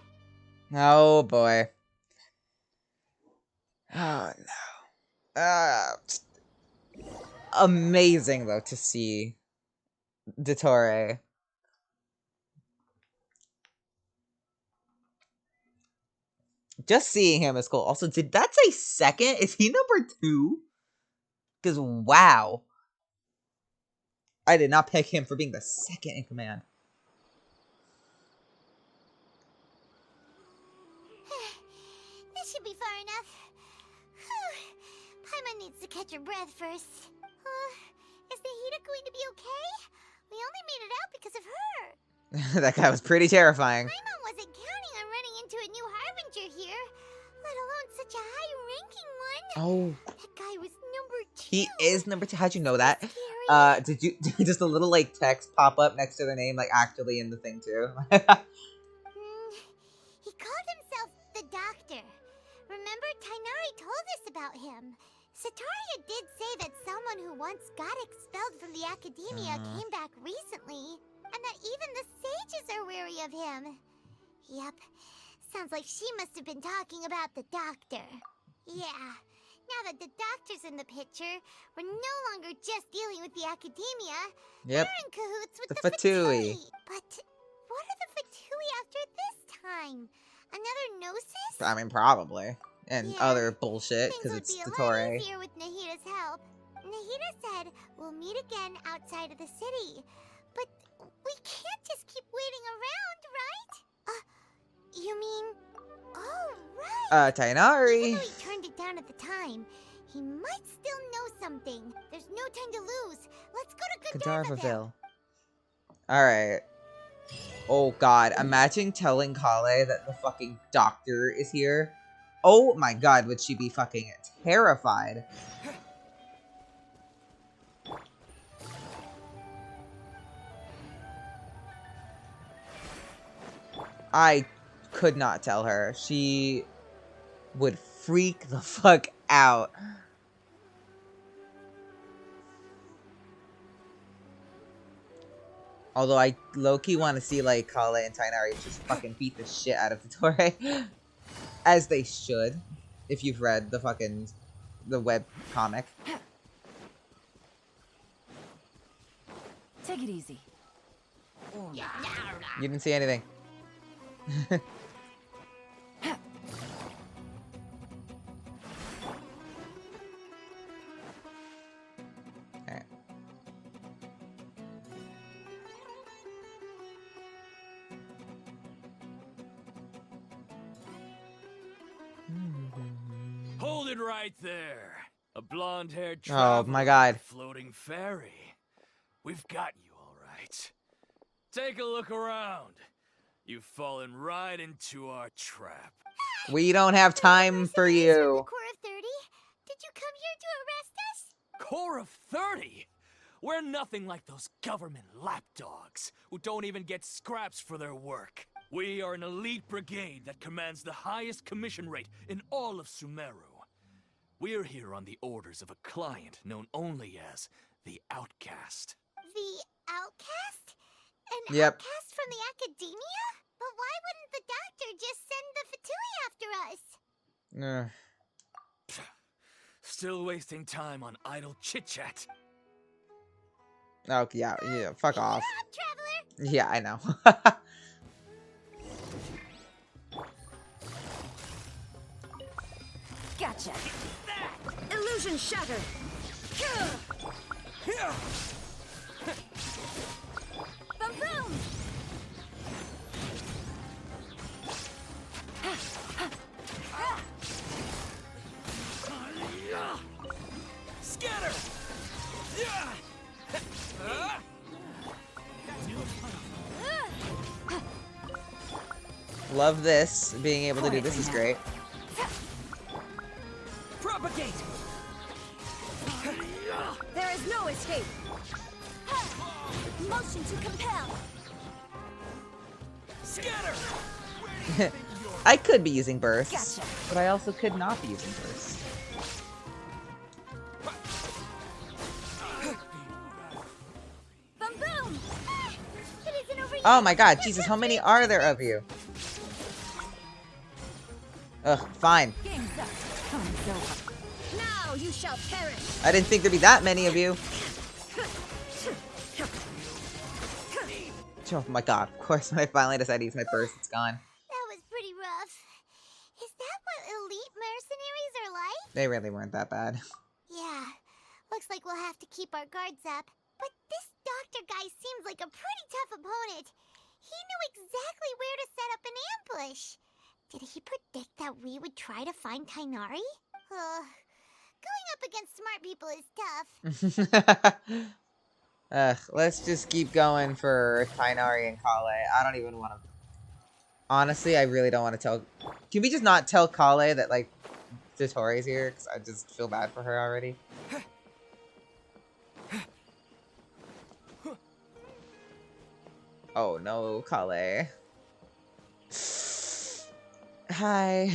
S1: Oh, boy. Oh, no. Amazing, though, to see Dottore. Just seeing him is cool. Also, did that say second? Is he number 2? Because, wow. I did not pick him for being the second in command.
S3: This should be far enough. Paimon needs to catch her breath first. Is Nahida going to be okay? We only made it out because of her.
S1: That guy was pretty terrifying.
S3: Paimon wasn't counting on running into a new Harbinger here, let alone such a high-ranking one.
S1: Oh.
S3: That guy was number 2.
S1: He is number 2. How'd you know that?
S3: Scary.
S1: Did you just a little like text pop up next to their name, like actually in the thing too?
S3: He called himself the Doctor. Remember, Tainari told us about him. Sataria did say that someone who once got expelled from the academia came back recently, and that even the sages are wary of him. Yep, sounds like she must have been talking about the Doctor. Yeah, now that the Doctor's in the picture, we're no longer just dealing with the academia.
S1: Yep.
S3: We're in cahoots with
S1: The
S3: the
S1: Fatui.
S3: But what are the Fatui after this time? Another Gnosis?
S1: I mean, probably. And
S3: Yeah.
S1: other bullshit,
S3: Things
S1: because
S3: would
S1: it's
S3: be a lot
S1: Dottore.
S3: easier with Nahida's help. Nahida said we'll meet again outside of the city. But we can't just keep waiting around, right? You mean... Oh, right. Even
S1: Tainari.
S3: though he turned it down at the time, he might still know something. There's no time to lose. Let's go to Gandharvaville.
S1: Gandharvaville. Alright. Oh god, imagine telling Kale that the fucking doctor is here. Oh my god, would she be fucking terrified. I could not tell her. She would freak the fuck out. Although I low-key want to see, like, Kale and Tainari just fucking beat the shit out of Totore. As they should. If you've read the web comic.
S8: Take it easy.
S1: You didn't see anything. Alright.
S10: Hold it right there. A blonde-haired
S1: Oh
S10: traveler,
S1: my god.
S10: floating fairy. We've got you all right. Take a look around. You've fallen right into our trap.
S1: We don't have time for you.
S4: Core of 30? Did you come here to arrest us?
S10: Core of 30? We're nothing like those government lapdogs who don't even get scraps for their work. We are an elite brigade that commands the highest commission rate in all of Sumeru. We're here on the orders of a client known only as the Outcast.
S4: The Outcast? An
S1: Yep.
S4: outcast from the academia? But why wouldn't the doctor just send the Fatui after us?
S10: Still wasting time on idle chit-chat.
S1: Oh, yeah, fuck off.
S4: Traveler!
S1: Yeah, I know.
S8: Gotcha. Illusion shattered.
S2: Boom boom!
S10: Scatter!
S1: Love this. Being able to do this is great.
S10: Propagate!
S2: There is no escape! Motion to compel!
S10: Scatter!
S1: I could be using bursts,
S2: Gotcha.
S1: but I also could not be using bursts.
S2: Boom boom!
S4: It isn't over yet.
S1: Oh my god, Jesus, how many are there of you? Ugh, fine.
S2: Game's up. Time's over. Now you shall perish!
S1: I didn't think there'd be that many of you. Oh my god, of course when I finally decide to use my burst, it's gone.
S4: That was pretty rough. Is that what elite mercenaries are like?
S1: They really weren't that bad.
S4: Yeah. Looks like we'll have to keep our guards up. But this doctor guy seems like a pretty tough opponent. He knew exactly where to set up an ambush. Did he predict that we would try to find Tainari? Going up against smart people is tough.
S1: Let's just keep going for Tainari and Kale. I don't even want to... Honestly, I really don't want to tell... Can we just not tell Kale that, like, Dotori's here? Because I just feel bad for her already. Oh no, Kale. Hi.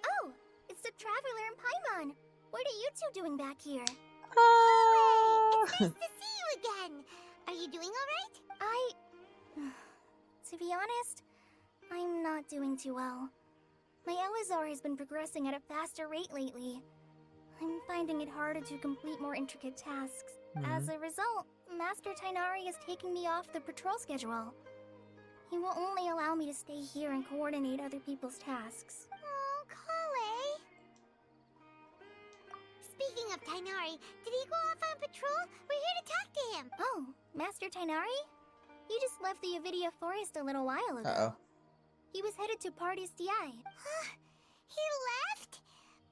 S4: Oh, it's the Traveler and Paimon. What are you two doing back here?
S1: Oh.
S4: It's nice to see you again. Are you doing all right? To be honest, I'm not doing too well. My Elazar has been progressing at a faster rate lately. I'm finding it harder to complete more intricate tasks. As a result, Master Tainari is taking me off the patrol schedule. He will only allow me to stay here and coordinate other people's tasks. Oh, Kale. Speaking of Tainari, did he go off on patrol? We're here to talk to him. Oh, Master Tainari? He just left the Avidia Forest a little while ago.
S1: Uh-oh.
S4: He was headed to Party's DI. He left?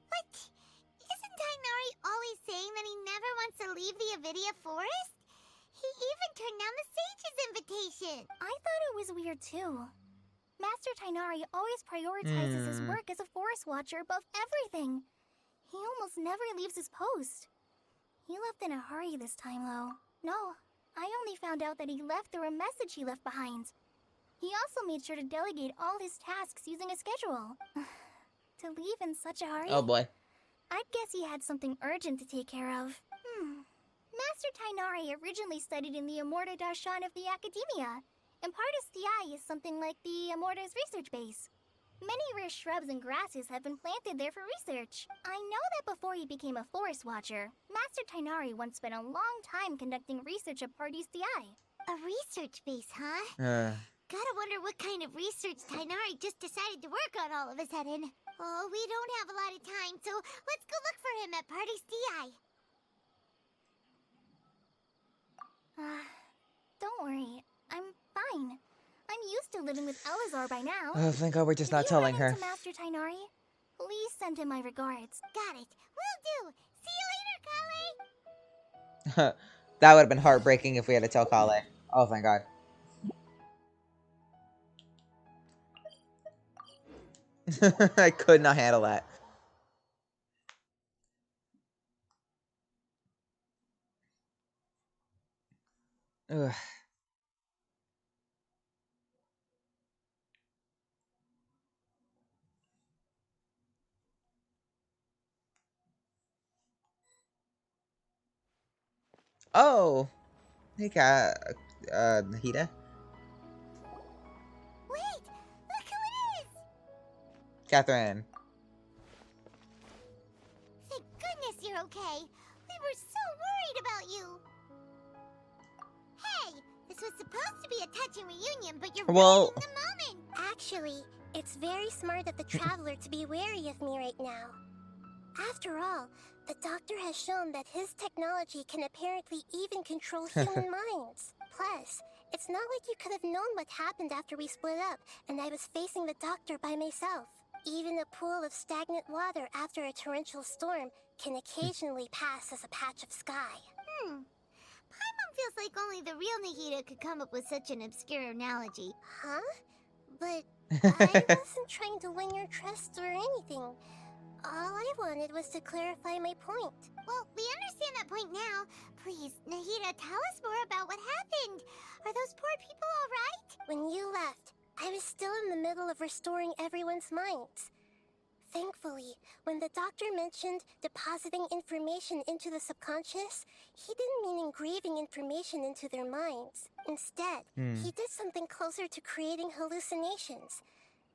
S4: But isn't Tainari always saying that he never wants to leave the Avidia Forest? He even turned down the Sage's invitation. I thought it was weird too. Master Tainari always prioritizes his work as a forest watcher above everything. He almost never leaves his post. He left in a hurry this time, though. No, I only found out that he left through a message he left behind.
S3: He also made sure to delegate all his tasks using a schedule. To leave in such a hurry?
S1: Oh boy.
S3: I'd guess he had something urgent to take care of. Master Tainari originally studied in the Immorta Darshan of the Academia. Impartus Di is something like the Immorta's research base. Many rare shrubs and grasses have been planted there for research. I know that before he became a forest watcher, Master Tainari once spent a long time conducting research at Partis Di.
S4: A research base, huh? Gotta wonder what kind of research Tainari just decided to work on all of a sudden. Oh, we don't have a lot of time, so let's go look for him at Partis Di.
S3: Don't worry, I'm fine. I'm used to living with Elazar by now.
S1: Oh, thank God we're just not telling her.
S3: If you run into Master Tainari, please send him my regards.
S4: Got it. Will do. See you later, Kale.
S1: That would have been heartbreaking if we had to tell Kale. Oh, thank God. I could not handle that. Ugh. Oh, hey, Nahida.
S4: Wait, look who it is!
S1: Catherine.
S4: Thank goodness you're okay. We were so worried about you. Hey, this was supposed to be a touching reunion, but you're ruining the moment.
S3: Actually, it's very smart of the traveler to be wary of me right now. After all, the doctor has shown that his technology can apparently even control human minds. Plus, it's not like you could have known what happened after we split up and I was facing the doctor by myself. Even a pool of stagnant water after a torrential storm can occasionally pass as a patch of sky.
S4: Paimon feels like only the real Nahida could come up with such an obscure analogy.
S3: Huh? But I wasn't trying to win your trust or anything. All I wanted was to clarify my point.
S4: Well, we understand that point now. Please, Nahida, tell us more about what happened. Are those poor people all right?
S3: When you left, I was still in the middle of restoring everyone's minds. Thankfully, when the doctor mentioned depositing information into the subconscious, he didn't mean engraving information into their minds. Instead, he did something closer to creating hallucinations.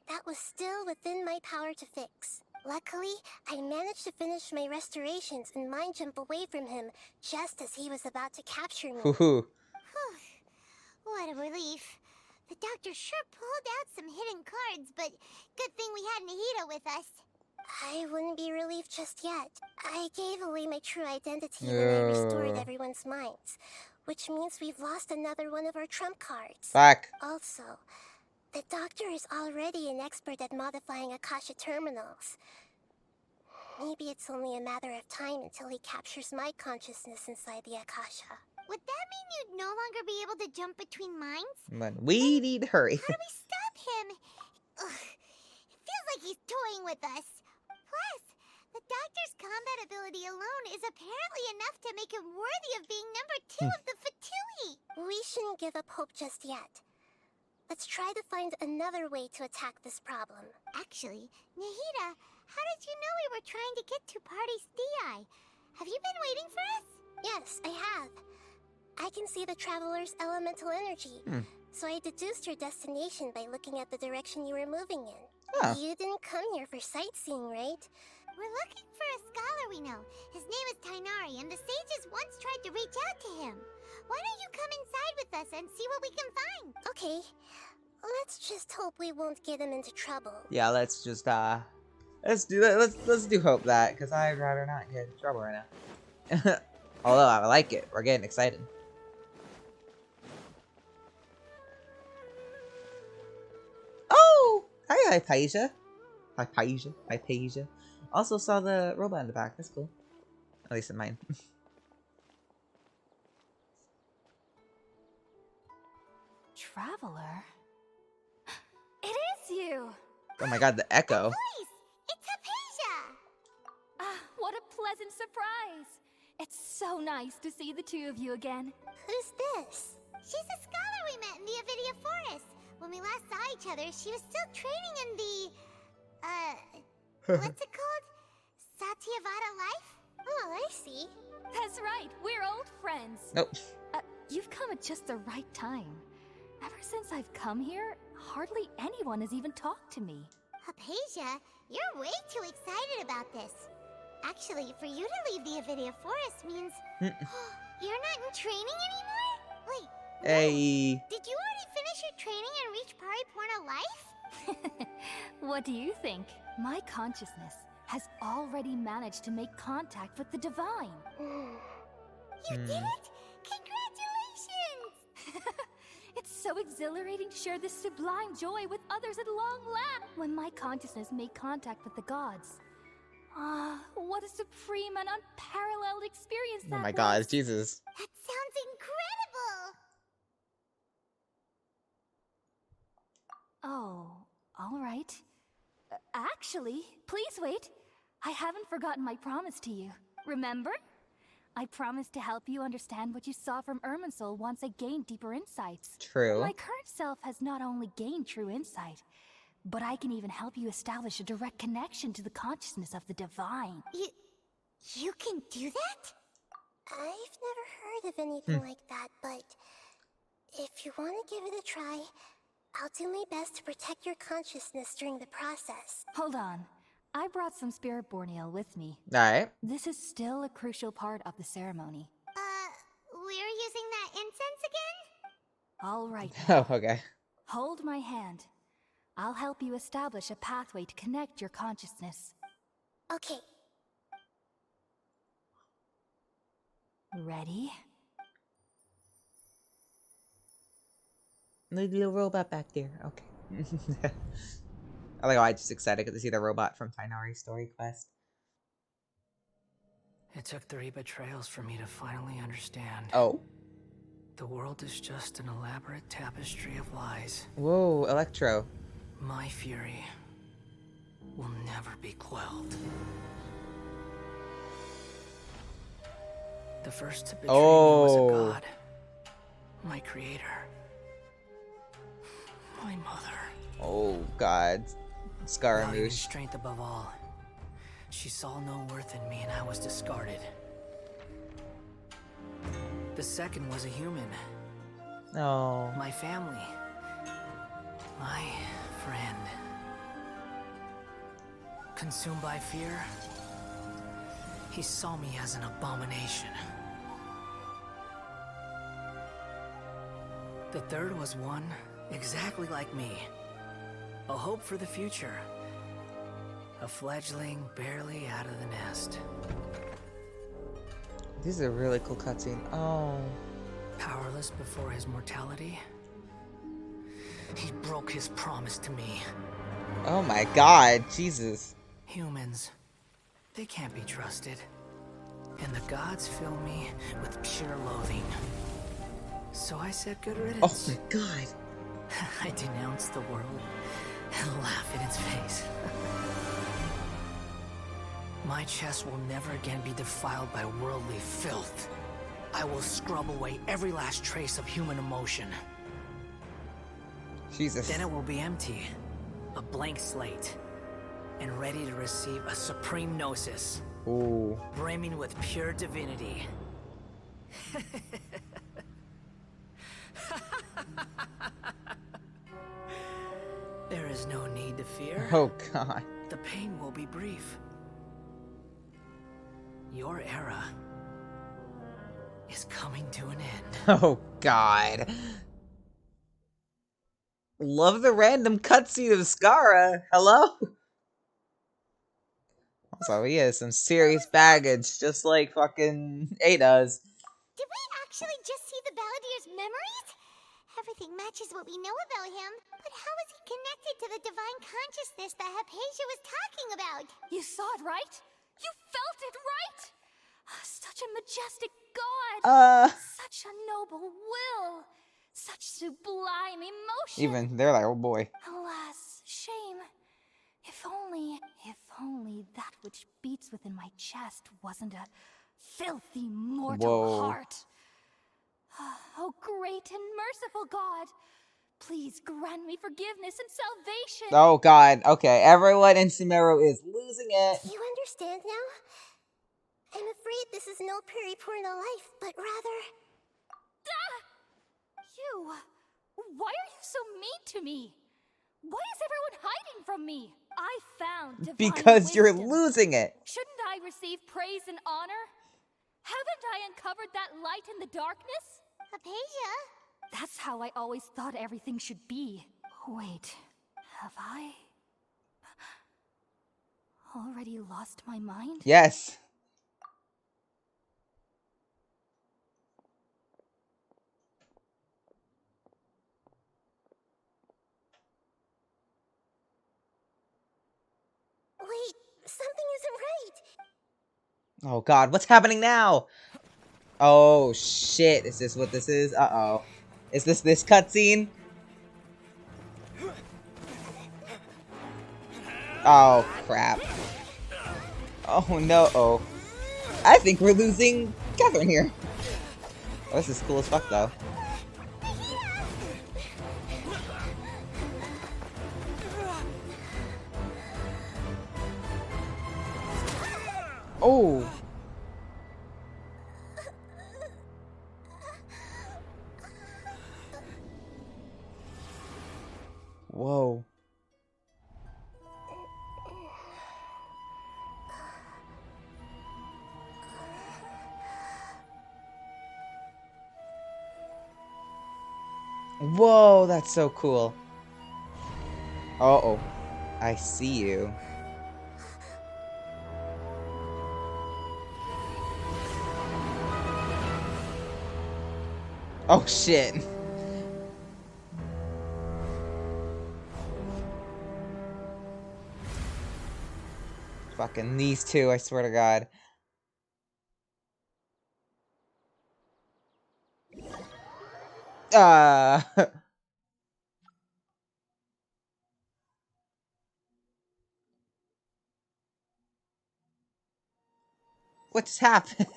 S3: That was still within my power to fix. Luckily, I managed to finish my restorations and mind jump away from him just as he was about to capture me.
S4: What a relief. The doctor sure pulled out some hidden cards, but good thing we had Nahida with us.
S3: I wouldn't be relieved just yet. I gave away my true identity when I restored everyone's minds, which means we've lost another one of our trump cards.
S1: Back.
S3: Also, the doctor is already an expert at modifying Akasha terminals. Maybe it's only a matter of time until he captures my consciousness inside the Akasha.
S4: Would that mean you'd no longer be able to jump between minds?
S1: But we need to hurry.
S4: How do we stop him? Ugh, it feels like he's toying with us. Plus, the doctor's combat ability alone is apparently enough to make him worthy of being number 2 of the Fatui.
S3: We shouldn't give up hope just yet. Let's try to find another way to attack this problem.
S4: Actually, Nahida, how did you know we were trying to get to Partis Di? Have you been waiting for us?
S3: Yes, I have. I can see the traveler's elemental energy, so I deduced your destination by looking at the direction you were moving in.
S1: Oh.
S3: You didn't come here for sightseeing, right?
S4: We're looking for a scholar we know. His name is Tainari, and the sages once tried to reach out to him. Why don't you come inside with us and see what we can find?
S3: Okay. Let's just hope we won't get him into trouble.
S1: Yeah, let's just let's do that. Let's do hope that, because I'd rather not get in trouble right now. Although I like it. We're getting excited. Oh! Hi, Hypatia. Hypatia. Also saw the robot in the back. That's cool. At least in mine.
S2: Traveler? It is you!
S1: Oh my god, the echo.
S4: Please, it's Hypatia!
S2: Ah, what a pleasant surprise! It's so nice to see the two of you again.
S3: Who's this?
S4: She's a scholar we met in the Avidia Forest.
S3: When we last saw each other, she was still training in the, what's it called? Satyavada life? Oh, I see.
S2: That's right, we're old friends.
S1: Nope.
S2: You've come at just the right time. Ever since I've come here, hardly anyone has even talked to me.
S3: Hypatia, you're way too excited about this. Actually, for you to leave the Avidia Forest means you're not in training anymore? Wait,
S1: Hey.
S3: did you already finish your training and reach Pariporna life?
S2: What do you think? My consciousness has already managed to make contact with the divine.
S3: You did it! Congratulations!
S2: It's so exhilarating to share this sublime joy with others at long last. When my consciousness made contact with the gods. Ah, what a supreme and unparalleled experience that was.
S1: Oh my god, Jesus.
S3: That sounds incredible!
S2: Oh, all right. Actually, please wait. I haven't forgotten my promise to you. Remember? I promised to help you understand what you saw from Irminsul once I gained deeper insights.
S1: True.
S2: My current self has not only gained true insight, but I can even help you establish a direct connection to the consciousness of the divine.
S3: You can do that? I've never heard of anything like that, but if you want to give it a try, I'll do my best to protect your consciousness during the process.
S2: Hold on. I brought some spirit borneal with me.
S1: Alright.
S2: This is still a crucial part of the ceremony.
S3: We're using that incense again?
S2: All right.
S1: Oh, okay.
S2: Hold my hand. I'll help you establish a pathway to connect your consciousness.
S3: Okay.
S2: Ready?
S1: The little robot back there. Okay. I like how I just excited to see the robot from Tighnari's story quest.
S11: It took 3 betrayals for me to finally understand.
S1: Oh.
S11: The world is just an elaborate tapestry of lies.
S1: Whoa, Electro.
S11: My fury will never be quelled. The first to betray me was a god. My creator. My mother.
S1: Oh, God.
S11: Valuing
S1: Scaramouche.
S11: strength above all. She saw no worth in me and I was discarded. The second was a human.
S1: Oh.
S11: My family. My friend. Consumed by fear, he saw me as an abomination. The third was one exactly like me. A hope for the future. A fledgling barely out of the nest.
S1: This is a really cool cutscene. Oh.
S11: Powerless before his mortality, he broke his promise to me.
S1: Oh my god, Jesus.
S11: Humans, they can't be trusted. And the gods fill me with pure loathing. So I said good riddance.
S1: Oh my god.
S11: I denounced the world and laugh in its face. My chest will never again be defiled by worldly filth. I will scrub away every last trace of human emotion.
S1: Jesus.
S11: Then it will be empty, a blank slate, and ready to receive a supreme gnosis.
S1: Ooh.
S11: Brimming with pure divinity. There is no need to fear.
S1: Oh god.
S11: The pain will be brief. Your era is coming to an end.
S1: Oh god. Love the random cutscene of Skara. Hello? Also, he has some serious baggage, just like fucking A does.
S3: Did we actually just see the Balladeer's memories? Everything matches what we know about him, but how is he connected to the divine consciousness that Hypatia was talking about?
S2: You saw it, right? You felt it, right? Such a majestic god! Such a noble will! Such sublime emotion!
S1: Even, they're like, oh boy.
S2: Alas, shame. If only that which beats within my chest wasn't a filthy mortal
S1: Whoa.
S2: heart. Oh, great and merciful God, Please grant me forgiveness and salvation.
S1: Oh god, okay. Everyone in Sumeru is losing it.
S3: Do you understand now? I'm afraid this is no periporno life, but rather...
S2: You! Why are you so mean to me? Why is everyone hiding from me? I found divine
S1: Because you're
S2: wisdom.
S1: losing it.
S2: Shouldn't I receive praise and honor? Haven't I uncovered that light in the darkness?
S3: Apasia?
S2: That's how I always thought everything should be. Wait, have I already lost my mind?
S1: Yes.
S3: Wait, something isn't right.
S1: Oh god, what's happening now? Oh shit, is this what this is? Uh-oh. Is this cutscene? Oh crap. Oh no. Oh. I think we're losing Catherine here. Oh, this is cool as fuck though. Oh. Whoa. Whoa, that's so cool. Uh-oh. I see you. Oh shit. Fucking these two, I swear to God. What just happened?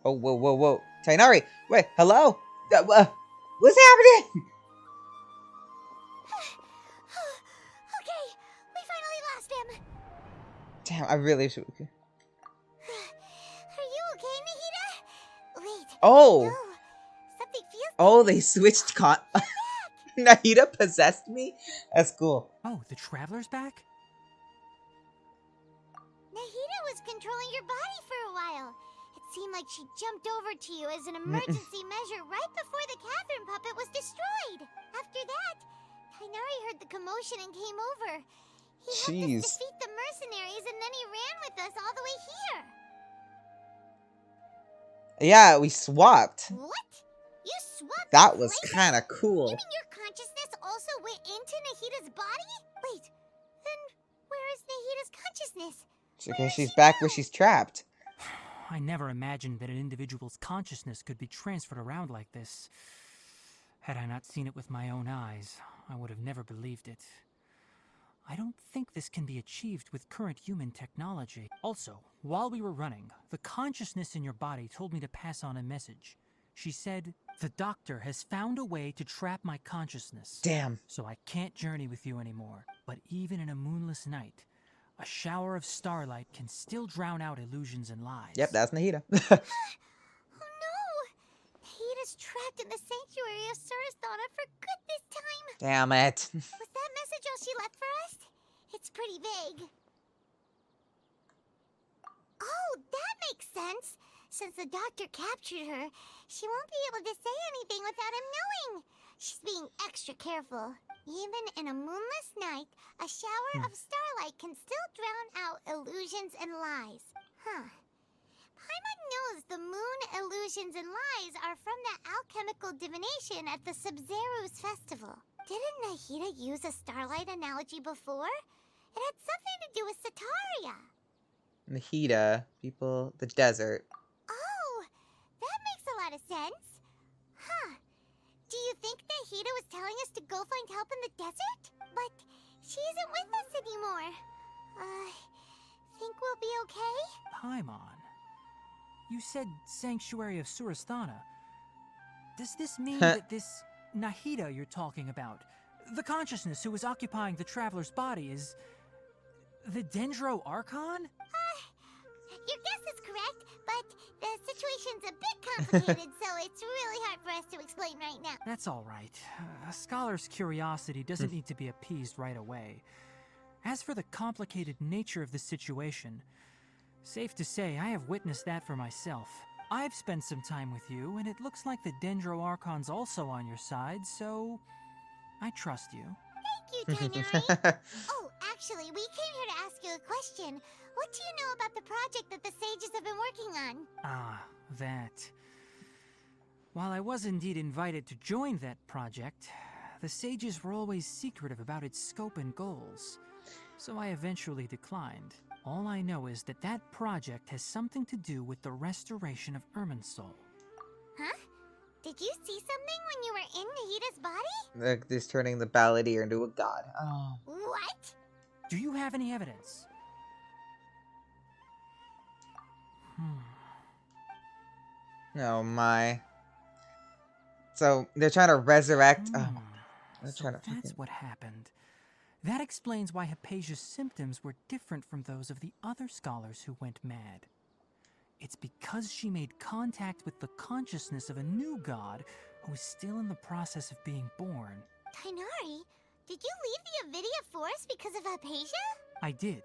S1: Oh, whoa, whoa, whoa. Tainari, wait, hello? What's happening?
S3: Okay, we finally lost him.
S1: Damn, I really should.
S3: Are you okay, Nahida? Wait.
S1: Oh.
S3: No. Something feels
S1: Oh, they switched Nahida possessed me? That's cool.
S11: Oh, the Traveler's back?
S3: Nahida was controlling your body for a while. It seemed like she jumped over to you as an emergency measure right before the Catherine puppet was destroyed. After that, Tainari heard the commotion and came over. He helped us defeat the mercenaries and then he ran with us all the way here.
S1: Yeah, we swapped.
S3: What? You swapped?
S1: That was kind of cool.
S3: You mean your consciousness also went into Nahida's body? Wait, then where is Nahida's consciousness?
S1: Okay, she's back where she's trapped.
S11: I never imagined that an individual's consciousness could be transferred around like this. Had I not seen it with my own eyes, I would have never believed it. I don't think this can be achieved with current human technology. Also, while we were running, the consciousness in your body told me to pass on a message. She said, "The doctor has found a way to trap my consciousness.
S1: Damn.
S11: So I can't journey with you anymore. But even in a moonless night, a shower of starlight can still drown out illusions and lies."
S1: Yep, that's Nahida.
S3: Oh no! Nahida's trapped in the sanctuary of Surasthana for good this time.
S1: Damn it.
S3: Was that message all she left for us? It's pretty vague. Oh, that makes sense. Since the doctor captured her, she won't be able to say anything without him knowing. She's being extra careful. Even in a moonless night, a shower of starlight can still drown out illusions and lies. Huh. Paimon knows the moon illusions and lies are from the alchemical divination at the Sub-Zeru's festival. Didn't Nahida use a starlight analogy before? It had something to do with Sataria.
S1: Nahida, people, the desert.
S3: Oh, that makes a lot of sense. Huh. Do you think Nahida was telling us to go find help in the desert? But she isn't with us anymore. Think we'll be okay?
S11: Paimon, you said Sanctuary of Surasthana. Does this mean that this Nahida you're talking about. The consciousness who is occupying the traveler's body is... the Dendro Archon?
S3: Your guess is correct, but the situation's a bit complicated, so it's really hard for us to explain right now.
S11: That's all right. A scholar's curiosity doesn't need to be appeased right away. As for the complicated nature of the situation, safe to say I have witnessed that for myself. I've spent some time with you, and it looks like the Dendro Archon's also on your side, so I trust you.
S3: Thank you, Tighnari. Oh, actually, we came here to ask you a question. What do you know about the project that the sages have been working on?
S11: Ah, that. While I was indeed invited to join that project, the sages were always secretive about its scope and goals, so I eventually declined. All I know is that that project has something to do with the restoration of Irminsul.
S3: Huh? Did you see something when you were in Nahida's body?
S1: Like this turning the balladeer into a god. Oh.
S3: What?
S11: Do you have any evidence?
S1: Oh my. So they're trying to resurrect. Oh, they're
S11: So
S1: trying to
S11: that's what happened. That explains why Hypatia's symptoms were different from those of the other scholars who went mad. It's because she made contact with the consciousness of a new god who is still in the process of being born.
S3: Tighnari, did you leave the Avidia Forest because of Hypatia?
S11: I did.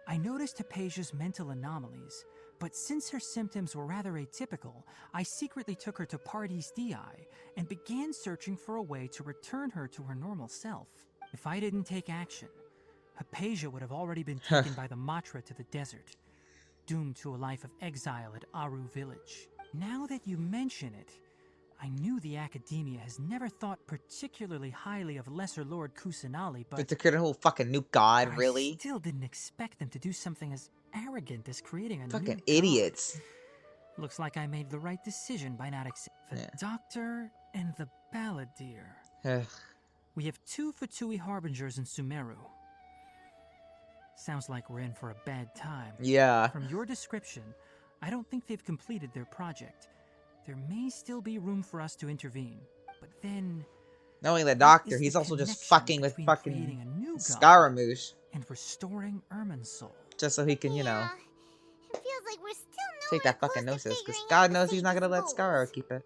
S11: I noticed Hypatia's mental anomalies, but since her symptoms were rather atypical, I secretly took her to Pardis Dii and began searching for a way to return her to her normal self. If I didn't take action, Hypatia would have already been taken by the Matra to the desert, doomed to a life of exile at Aru village. Now that you mention it, I knew the Academia has never thought particularly highly of Lesser Lord Kusanali, but...
S1: to create a whole fucking new god, really?
S11: I still didn't expect them to do something as arrogant as creating a
S1: fucking
S11: new god.
S1: idiots.
S11: Looks like I made the right decision by not accepting the Doctor and the Balladeer. We have 2 Fatui Harbingers in Sumeru. Sounds like we're in for a bad time.
S1: Yeah.
S11: From your description, I don't think they've completed their project. There may still be room for us to intervene, but then...
S1: Knowing the Doctor, he's also just fucking with fucking Scaramouche.
S11: And restoring Irminsul.
S1: Just so he can, you know...
S3: It feels like we're still
S1: take that fucking gnosis, because God knows he's not gonna let Scarrow keep it.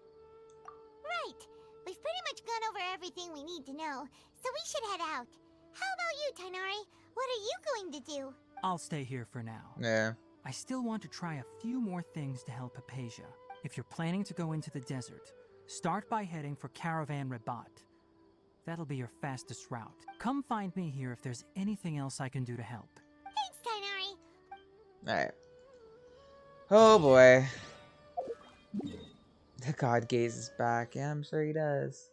S3: Right. We've pretty much gone over everything we need to know, so we should head out. How about you, Tighnari? What are you going to do?
S11: I'll stay here for now.
S1: Yeah.
S11: I still want to try a few more things to help Hypatia. If you're planning to go into the desert, start by heading for Caravan Rabat. That'll be your fastest route. Come find me here if there's anything else I can do to help.
S3: Thanks, Tighnari.
S1: Alright. Oh boy. The God Gaze is back. Yeah, I'm sure he does.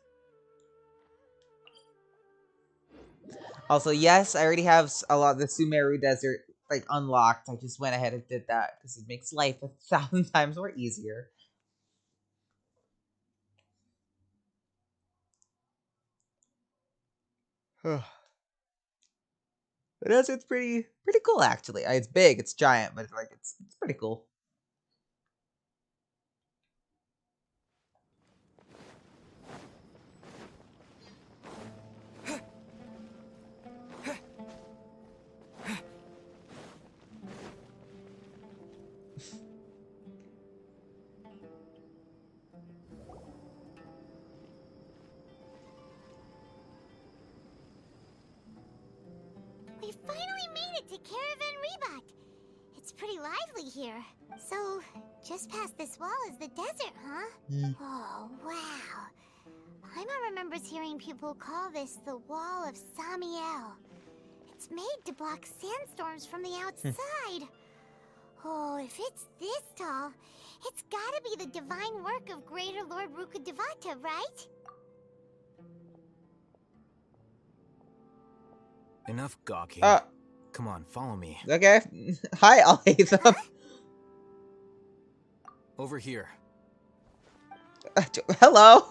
S1: Also, yes, I already have a lot of the Sumeru Desert like unlocked. I just went ahead and did that because it makes life 1,000 times more easier. The desert's pretty cool actually. It's big, it's giant, but like it's pretty cool.
S3: We finally made it to Caravan Rabat. It's pretty lively here. So, just past this wall is the desert, huh? Oh, wow. Paimon remembers hearing people call this the Wall of Samiel. It's made to block sandstorms from the outside. Oh, if it's this tall, it's gotta be the divine work of Greater Lord Rukkhadevata, right?
S12: Enough gawking. Come on, follow me.
S1: Okay. Hi, Alhaitham.
S12: Over here.
S1: Hello.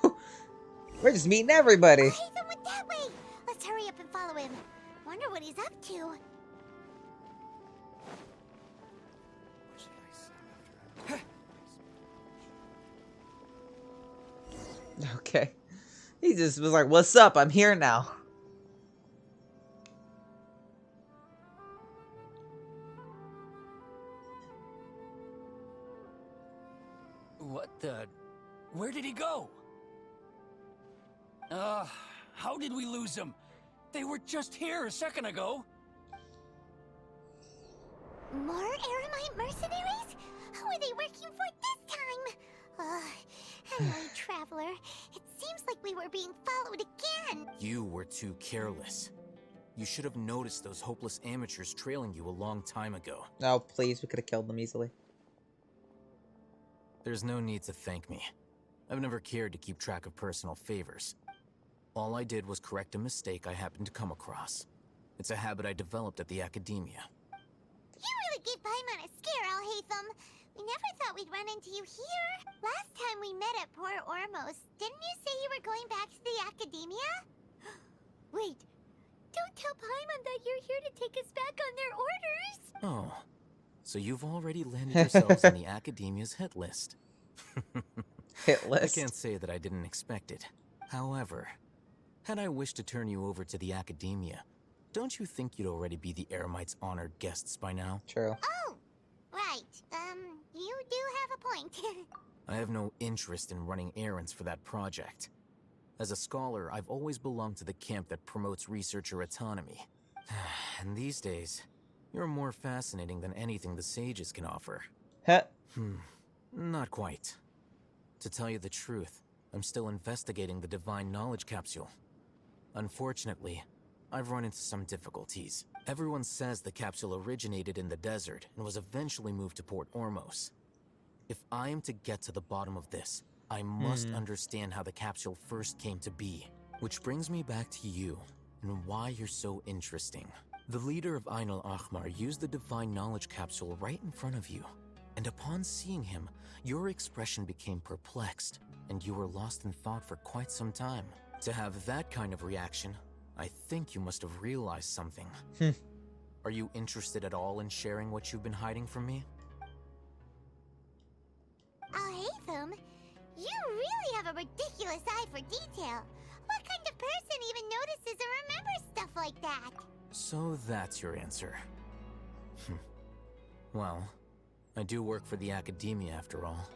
S1: We're just meeting everybody.
S3: Alhaitham went that way. Let's hurry up and follow him. Wonder what he's up to.
S1: Okay. He just was like, "What's up? I'm here now."
S10: What the? Where did he go? How did we lose him? They were just here a second ago.
S3: More Eremite mercenaries? Who are they working for this time? Anyway, Traveler, it seems like we were being followed again.
S12: You were too careless. You should have noticed those hopeless amateurs trailing you a long time ago.
S1: Oh, please, we could have killed them easily.
S12: There's no need to thank me. I've never cared to keep track of personal favors. All I did was correct a mistake I happened to come across. It's a habit I developed at the academia.
S3: You really gave Paimon a scare, Alhaitham. We never thought we'd run into you here. Last time we met at Port Ormos, didn't you say you were going back to the academia? Wait, don't tell Paimon that you're here to take us back on their orders.
S12: Oh, so you've already landed yourselves on the academia's hit list.
S1: Hit list.
S12: I can't say that I didn't expect it. However, had I wished to turn you over to the academia, don't you think you'd already be the Eremites' honored guests by now?
S1: True.
S3: Oh, right. You do have a point.
S12: I have no interest in running errands for that project. As a scholar, I've always belonged to the camp that promotes researcher autonomy. And these days, you're more fascinating than anything the sages can offer.
S1: Huh?
S12: Not quite. To tell you the truth, I'm still investigating the Divine Knowledge Capsule. Unfortunately, I've run into some difficulties. Everyone says the capsule originated in the desert and was eventually moved to Port Ormos. If I am to get to the bottom of this, I must understand how the capsule first came to be. Which brings me back to you, and why you're so interesting. The leader of Ain al-Ahmar used the Divine Knowledge Capsule right in front of you. And upon seeing him, your expression became perplexed, and you were lost in thought for quite some time. To have that kind of reaction, I think you must have realized something. Are you interested at all in sharing what you've been hiding from me?
S3: Alhaitham, you really have a ridiculous eye for detail. What kind of person even notices or remembers stuff like that?
S12: So that's your answer. Well, I do work for the academia after all.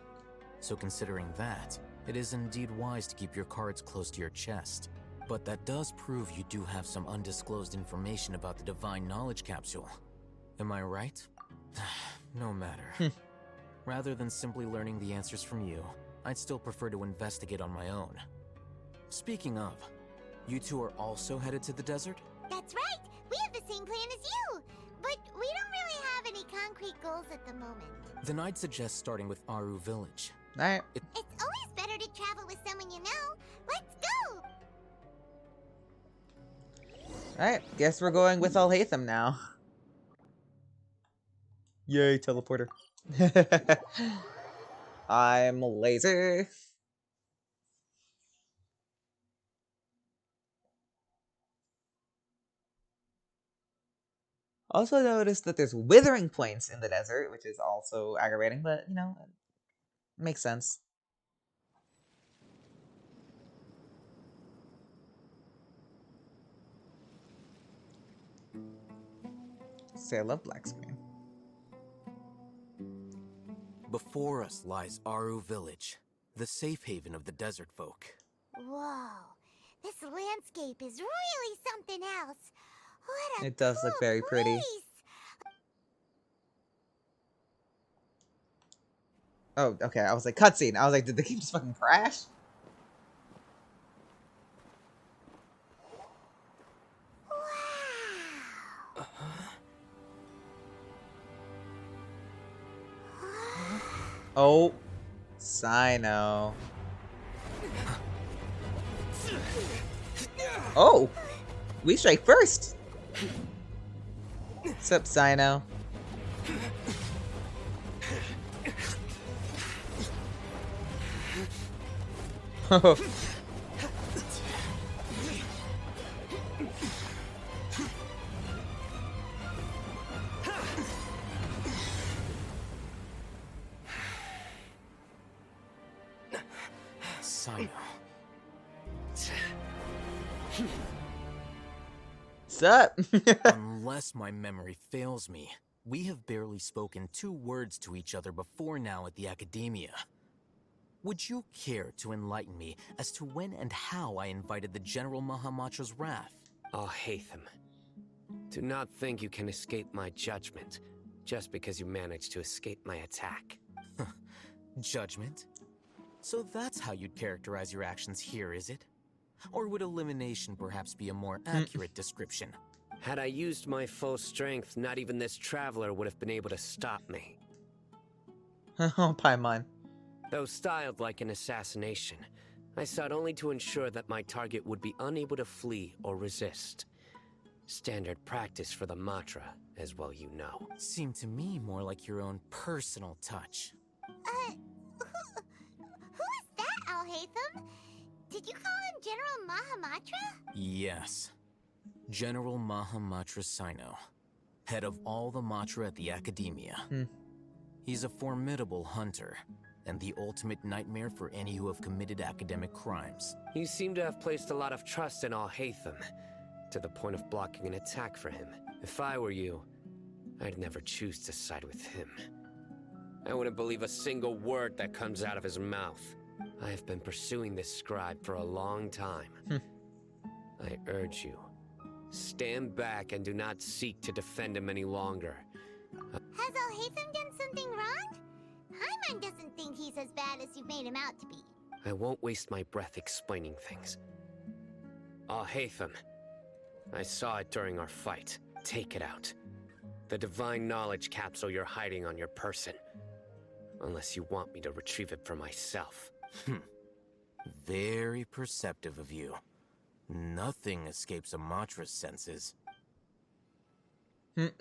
S12: So considering that, it is indeed wise to keep your cards close to your chest. But that does prove you do have some undisclosed information about the Divine Knowledge Capsule. Am I right? No matter. Rather than simply learning the answers from you, I'd still prefer to investigate on my own. Speaking of, you two are also headed to the desert?
S3: That's right! We have the same plan as you! But we don't really have any concrete goals at the moment.
S12: Then I'd suggest starting with Aru Village.
S1: Alright.
S3: It's always better to travel with someone you know. Let's go!
S1: Alright, guess we're going with Alhaitham now. Yay, teleporter. I'm lazy. Also noticed that there's withering points in the desert, which is also aggravating, but, you know, it makes sense. Say I love black screen.
S12: Before us lies Aru Village, the safe haven of the desert folk.
S3: Whoa, this landscape is really something else. What a
S1: It does look very pretty. Oh, okay. I was like, cutscene. I was like, did the game just fucking crash?
S3: Wow.
S1: Oh, Sino. Oh, we strike first. What's up, Sino?
S12: Sino.
S1: Sup?
S12: Unless my memory fails me, we have barely spoken 2 words to each other before now at the Academia. Would you care to enlighten me as to when and how I invited the General Mahamatra's wrath?
S13: Alhaitham, do not think you can escape my judgment just because you managed to escape my attack.
S12: Judgment? So that's how you'd characterize your actions here, is it? Or would elimination perhaps be a more accurate description?
S13: Had I used my full strength, not even this traveler would have been able to stop me.
S1: Oh, Paimon.
S13: Though styled like an assassination, I sought only to ensure that my target would be unable to flee or resist. Standard practice for the Matra, as well you know.
S12: Seemed to me more like your own personal touch.
S4: Who is that, Alhaitham? Did you call him General Mahamatra?
S12: Yes. General Mahamatra Sino, head of all the Matra at the Academia. He's a formidable hunter, and the ultimate nightmare for any who have committed academic crimes.
S13: You seem to have placed a lot of trust in Alhaitham, to the point of blocking an attack for him. If I were you, I'd never choose to side with him. I wouldn't believe a single word that comes out of his mouth. I have been pursuing this scribe for a long time. I urge you, stand back and do not seek to defend him any longer.
S4: Has Alhaitham done something wrong? Paimon doesn't think he's as bad as you've made him out to be.
S13: I won't waste my breath explaining things. Alhaitham, I saw it during our fight. Take it out. The divine knowledge capsule you're hiding on your person. Unless you want me to retrieve it for myself.
S12: Very perceptive of you. Nothing escapes a Matra's senses.
S4: Wait,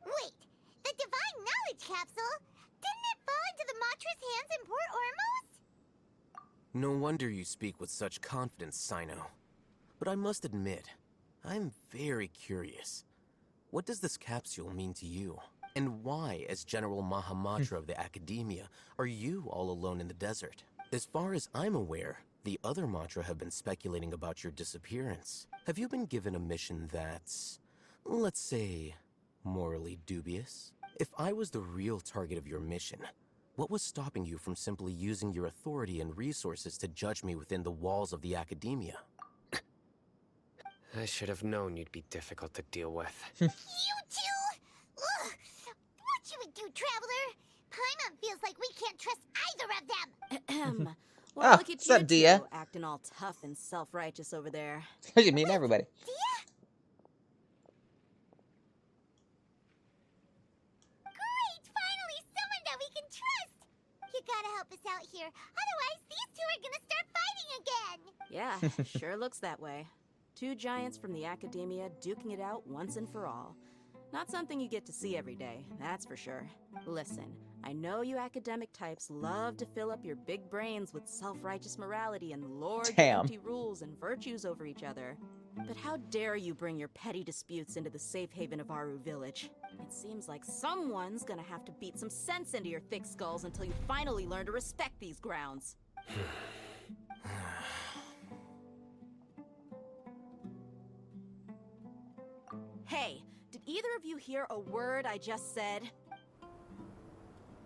S4: the divine knowledge capsule? Didn't it fall into the Matra's hands in Port Ormos?
S12: No wonder you speak with such confidence, Sino. But I must admit, I'm very curious. What does this capsule mean to you? And why, as General Mahamatra of the Academia, are you all alone in the desert? As far as I'm aware, the other Matra have been speculating about your disappearance. Have you been given a mission that's, let's say, morally dubious? If I was the real target of your mission, what was stopping you from simply using your authority and resources to judge me within the walls of the Academia?
S13: I should have known you'd be difficult to deal with.
S4: You two? Ugh. What you would do, Traveler? Paimon feels like we can't trust either of them.
S14: Well, look at
S1: what's up,
S14: you
S1: Dia?
S14: two, acting all tough and self-righteous over there.
S1: You mean everybody.
S4: Great! Finally, someone that we can trust! You gotta help us out here. Otherwise, these two are gonna start fighting again!
S14: Yeah, sure looks that way. 2 giants from the Academia duking it out once and for all. Not something you get to see every day, that's for sure. Listen, I know you academic types love to fill up your big brains with self-righteous morality and lord empty rules and virtues over each other. But how dare you bring your petty disputes into the safe haven of Aru Village? It seems like someone's gonna have to beat some sense into your thick skulls until you finally learn to respect these grounds. Hey, did either of you hear a word I just said?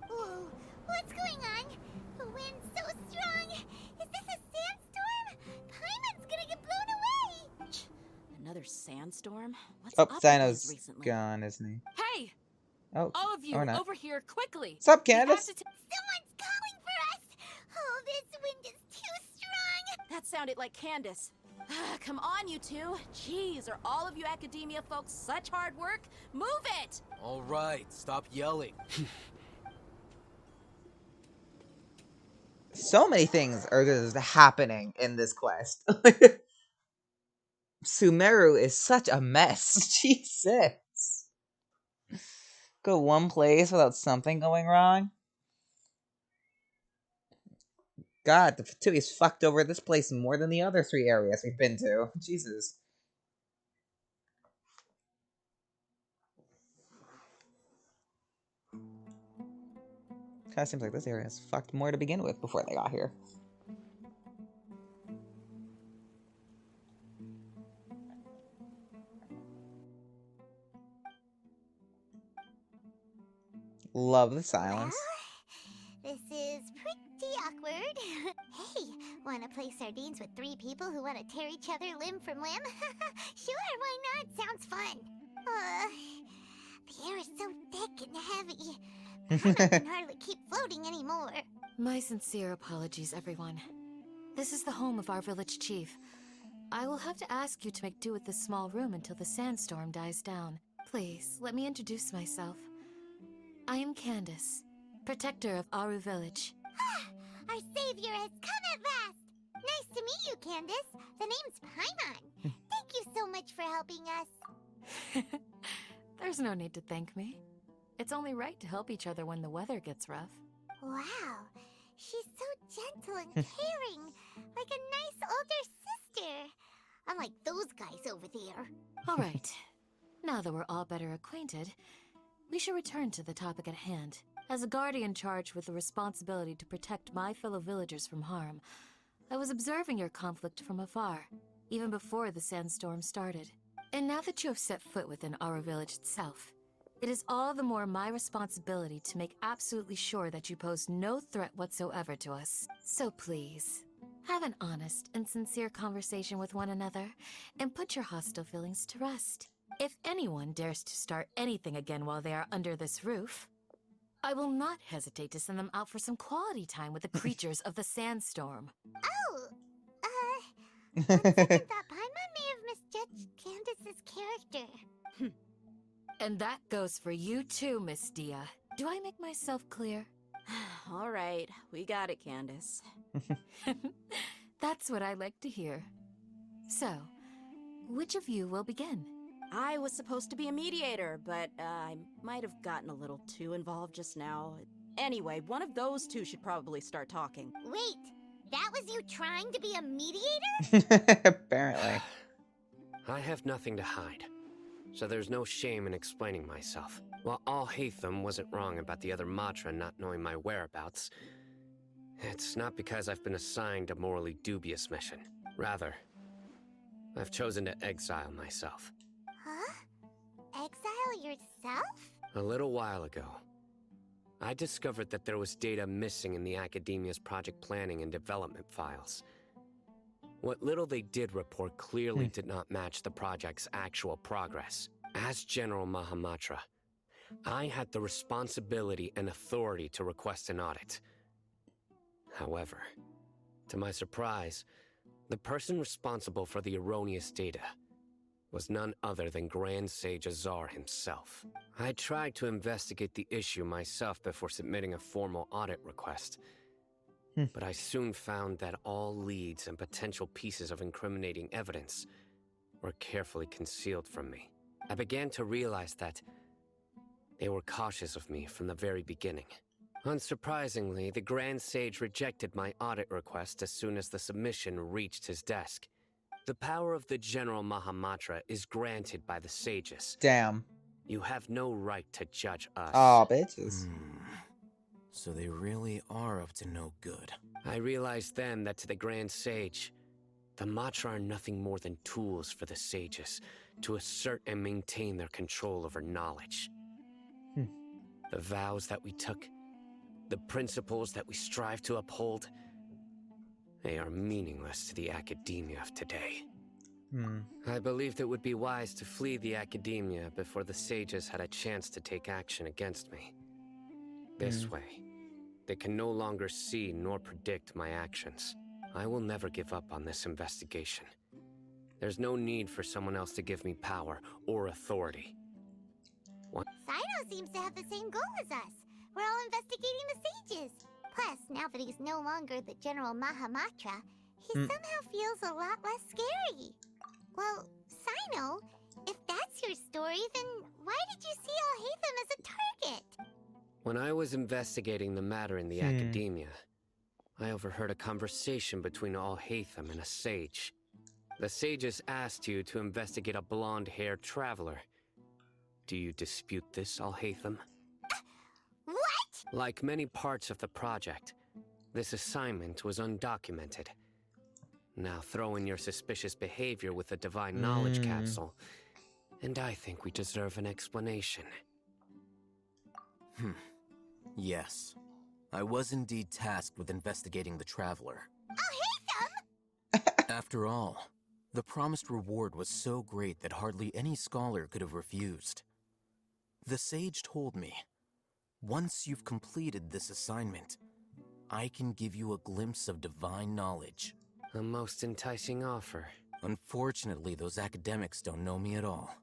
S4: Whoa, what's going on? The wind's so strong! Is this a sandstorm? Paimon's gonna get blown away!
S14: Another sandstorm? What's
S1: Oh,
S14: up with
S1: Sino's
S14: these recently?
S1: gone, isn't he?
S8: Hey!
S1: Oh,
S8: All of you,
S1: or not.
S8: over here, quickly!
S1: What's up,
S8: We have
S1: Candace?
S8: to
S4: Someone's calling for us! Oh, this wind is too strong!
S14: That sounded like Candace. Come on, you two. Jeez, are all of you academia folks such hard work? Move it!
S12: All right, stop yelling.
S1: So many things are just happening in this quest. Sumeru is such a mess. Jesus. Go one place without something going wrong. God, the Fatui's fucked over this place more than the other 3 areas we've been to. Jesus. Kinda seems like this area is fucked more to begin with before they got here. Love the silence.
S3: Well, this is pretty awkward. Hey, wanna play sardines with 3 people who wanna tear each other limb from limb? Sure, why not? Sounds fun. The air is so thick and heavy. Paimon can hardly keep floating anymore.
S2: My sincere apologies, everyone. This is the home of our village chief. I will have to ask you to make do with this small room until the sandstorm dies down. Please, let me introduce myself. I am Candace, protector of Aru Village.
S3: Our savior has come at last! Nice to meet you, Candace. The name's Paimon. Thank you so much for helping us.
S2: There's no need to thank me. It's only right to help each other when the weather gets rough.
S3: Wow, she's so gentle and caring, like a nice older sister. Unlike those guys over there.
S2: All right. Now that we're all better acquainted, we should return to the topic at hand. As a guardian charged with the responsibility to protect my fellow villagers from harm, I was observing your conflict from afar, even before the sandstorm started. And now that you have set foot within our village itself, it is all the more my responsibility to make absolutely sure that you pose no threat whatsoever to us. So please, have an honest and sincere conversation with one another, and put your hostile feelings to rest. If anyone dares to start anything again while they are under this roof, I will not hesitate to send them out for some quality time with the creatures of the sandstorm.
S3: Oh, on second thought, Paimon may have misjudged Candace's character.
S2: And that goes for you too, Miss Dia. Do I make myself clear?
S14: All right, we got it, Candace.
S2: That's what I like to hear. So, which of you will begin?
S14: I was supposed to be a mediator, but I might have gotten a little too involved just now. Anyway, one of those two should probably start talking.
S3: Wait, that was you trying to be a mediator?
S1: Apparently.
S13: I have nothing to hide, so there's no shame in explaining myself. While Alhaitham wasn't wrong about the other Matra not knowing my whereabouts, it's not because I've been assigned a morally dubious mission. Rather, I've chosen to exile myself.
S3: Huh? Exile yourself?
S13: A little while ago, I discovered that there was data missing in the Academia's project planning and development files. What little they did report clearly did not match the project's actual progress. As General Mahamatra, I had the responsibility and authority to request an audit. However, to my surprise, the person responsible for the erroneous data was none other than Grand Sage Azar himself. I tried to investigate the issue myself before submitting a formal audit request, but I soon found that all leads and potential pieces of incriminating evidence were carefully concealed from me. I began to realize that they were cautious of me from the very beginning. Unsurprisingly, the Grand Sage rejected my audit request as soon as the submission reached his desk. The power of the General Mahamatra is granted by the sages.
S1: Damn.
S13: You have no right to judge us.
S1: Aw, bitches.
S12: So they really are up to no good.
S13: I realized then that to the Grand Sage, the Matra are nothing more than tools for the sages to assert and maintain their control over knowledge. The vows that we took, the principles that we strive to uphold, they are meaningless to the academia of today. I believed it would be wise to flee the academia before the sages had a chance to take action against me. This way, they can no longer see nor predict my actions. I will never give up on this investigation. There's no need for someone else to give me power or authority.
S3: Sino seems to have the same goal as us. We're all investigating the sages. Plus, now that he's no longer the General Mahamatra, he somehow feels a lot less scary. Well, Sino, if that's your story, then why did you see Alhaitham as a target?
S13: When I was investigating the matter in the academia, I overheard a conversation between Alhaitham and a sage. The sages asked you to investigate a blonde-haired traveler. Do you dispute this, Alhaitham?
S3: What?
S13: Like many parts of the project, this assignment was undocumented. Now throw in your suspicious behavior with the Divine Knowledge Capsule, and I think we deserve an explanation.
S12: Yes. I was indeed tasked with investigating the Traveler. After all, the promised reward was so great that hardly any scholar could have refused. The sage told me, once you've completed this assignment, I can give you a glimpse of divine knowledge.
S13: A most enticing offer.
S12: Unfortunately, those academics don't know me at all.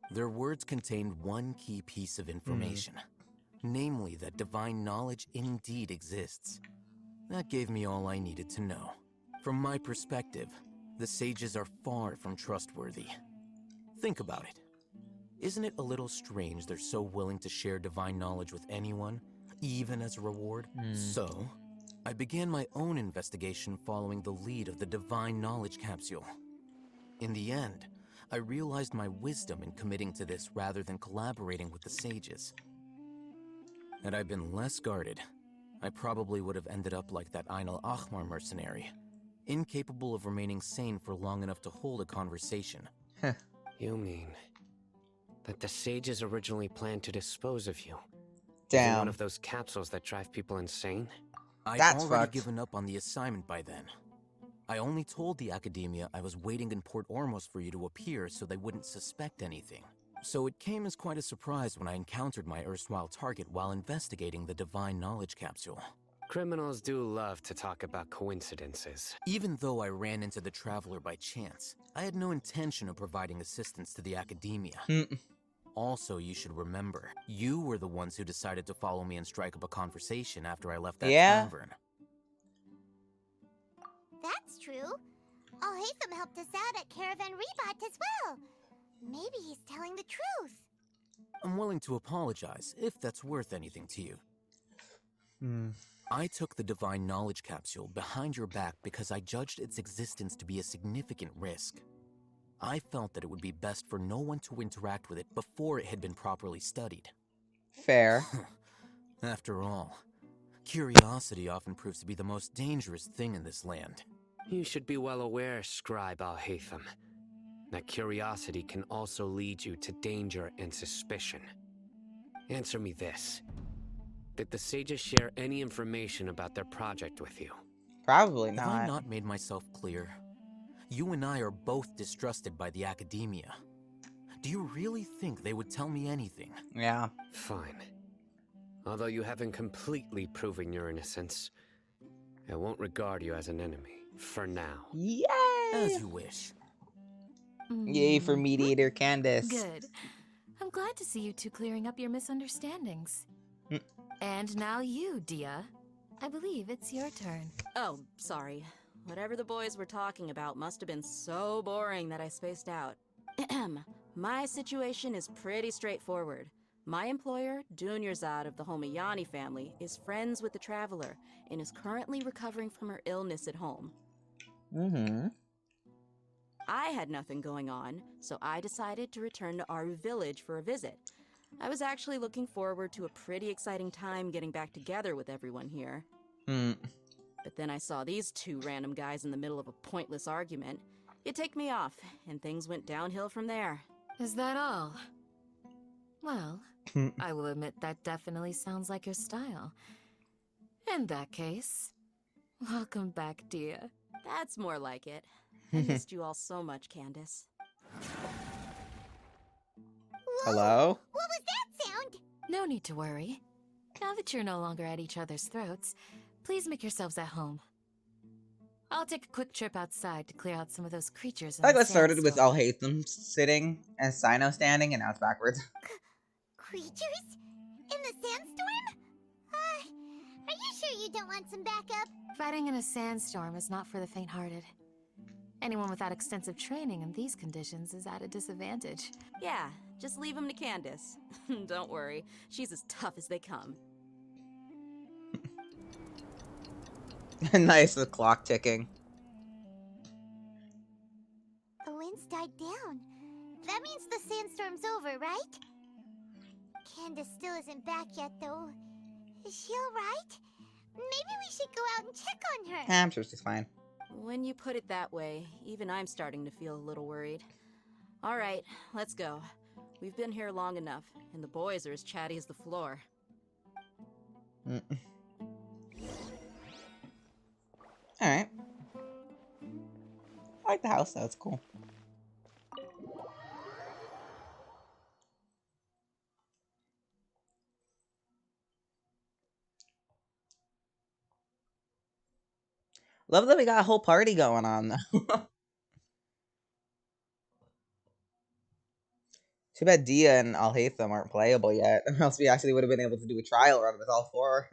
S12: Their words contained one key piece of information. Namely, that divine knowledge indeed exists. That gave me all I needed to know. From my perspective, the sages are far from trustworthy. Think about it. Isn't it a little strange they're so willing to share divine knowledge with anyone, even as a reward? So, I began my own investigation following the lead of the divine knowledge capsule. In the end, I realized my wisdom in committing to this rather than collaborating with the sages. Had I been less guarded, I probably would have ended up like that Ain al-Ahmar mercenary, incapable of remaining sane for long enough to hold a conversation.
S13: You mean that the sages originally planned to dispose of you?
S1: Damn.
S13: Using one of those capsules that drive people insane?
S12: I'd already given up on the assignment by then. I only told the Academia I was waiting in Port Ormos for you to appear so they wouldn't suspect anything. So it came as quite a surprise when I encountered my erstwhile target while investigating the Divine Knowledge Capsule.
S13: Criminals do love to talk about coincidences.
S12: Even though I ran into the Traveler by chance, I had no intention of providing assistance to the Academia. Also, you should remember, you were the ones who decided to follow me and strike up a conversation after I left that tavern.
S3: That's true. Al-Haytham helped us out at Caravan Rebot as well. Maybe he's telling the truth.
S12: I'm willing to apologize, if that's worth anything to you. I took the Divine Knowledge Capsule behind your back because I judged its existence to be a significant risk. I felt that it would be best for no one to interact with it before it had been properly studied.
S1: Fair.
S12: After all, curiosity often proves to be the most dangerous thing in this land.
S13: You should be well aware, Scribe Al-Haytham, that curiosity can also lead you to danger and suspicion. Answer me this. Did the sages share any information about their project with you?
S1: Probably not.
S12: Have I not made myself clear? You and I are both distrusted by the Academia. Do you really think they would tell me anything?
S1: Yeah.
S13: Fine. Although you haven't completely proven your innocence, I won't regard you as an enemy, for now.
S1: Yay!
S12: As you wish.
S1: Yay for Mediator Candace.
S8: Good. I'm glad to see you two clearing up your misunderstandings. And now you, Dia. I believe it's your turn.
S14: Oh, sorry. Whatever the boys were talking about must have been so boring that I spaced out. My situation is pretty straightforward. My employer, Dunyarzad of the Homayani family, is friends with the Traveler and is currently recovering from her illness at home. I had nothing going on, so I decided to return to Aru Village for a visit. I was actually looking forward to a pretty exciting time getting back together with everyone here. But then I saw these two random guys in the middle of a pointless argument. It ticked me off, and things went downhill from there.
S8: Is that all? Well, I will admit that definitely sounds like your style. In that case, welcome back, Dia.
S14: That's more like it. I missed you all so much, Candace.
S1: Hello?
S3: What was that sound?
S8: No need to worry. Now that you're no longer at each other's throats, please make yourselves at home. I'll take a quick trip outside to clear out some of those creatures in
S1: I like
S8: the
S1: that started with
S8: sandstorm.
S1: Al-Haytham sitting and Sino standing, and now it's backwards.
S3: Creatures? In the sandstorm? Are you sure you don't want some backup?
S8: Fighting in a sandstorm is not for the faint-hearted. Anyone without extensive training in these conditions is at a disadvantage.
S14: Yeah, just leave them to Candace. Don't worry, she's as tough as they come.
S1: Nice, the clock ticking.
S3: The wind's died down. That means the sandstorm's over, right? Candace still isn't back yet, though. Is she alright? Maybe we should go out and check on her.
S1: I'm sure she's fine.
S14: When you put it that way, even I'm starting to feel a little worried. All right, let's go. We've been here long enough, and the boys are as chatty as the floor.
S1: Alright. I like the house, though. It's cool. Love that we got a whole party going on, though. Too bad Dia and Alhaitham aren't playable yet, or else we actually would have been able to do a trial run with all four.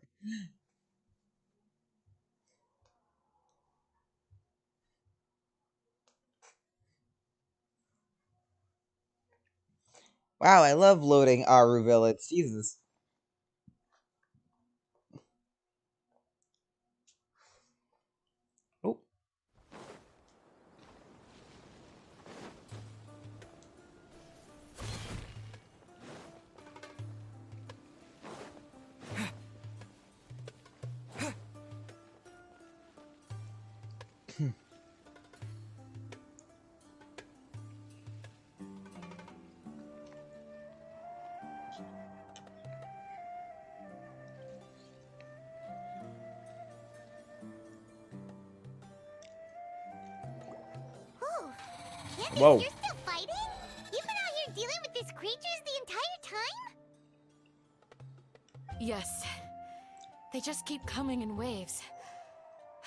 S1: Wow, I love loading Aru Village. Jesus. Oh.
S3: Candace,
S1: Whoa.
S3: you're still fighting? You've been out here dealing with these creatures the entire time?
S8: Yes. They just keep coming in waves.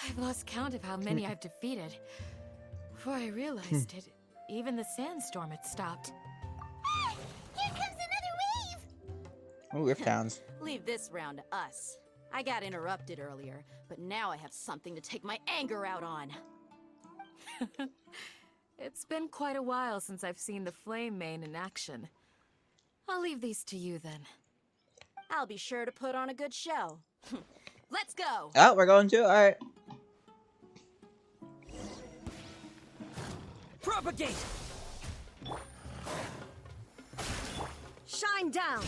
S8: I've lost count of how many I've defeated. Before I realized it, even the sandstorm had stopped.
S3: Ah, here comes another wave!
S1: Oh, Rift Towns.
S14: Leave this round to us. I got interrupted earlier, but now I have something to take my anger out on.
S8: It's been quite a while since I've seen the Flame Mane in action. I'll leave these to you then.
S14: I'll be sure to put on a good show. Let's go!
S1: Oh, we're going to? Alright.
S15: Propagate! Shine down!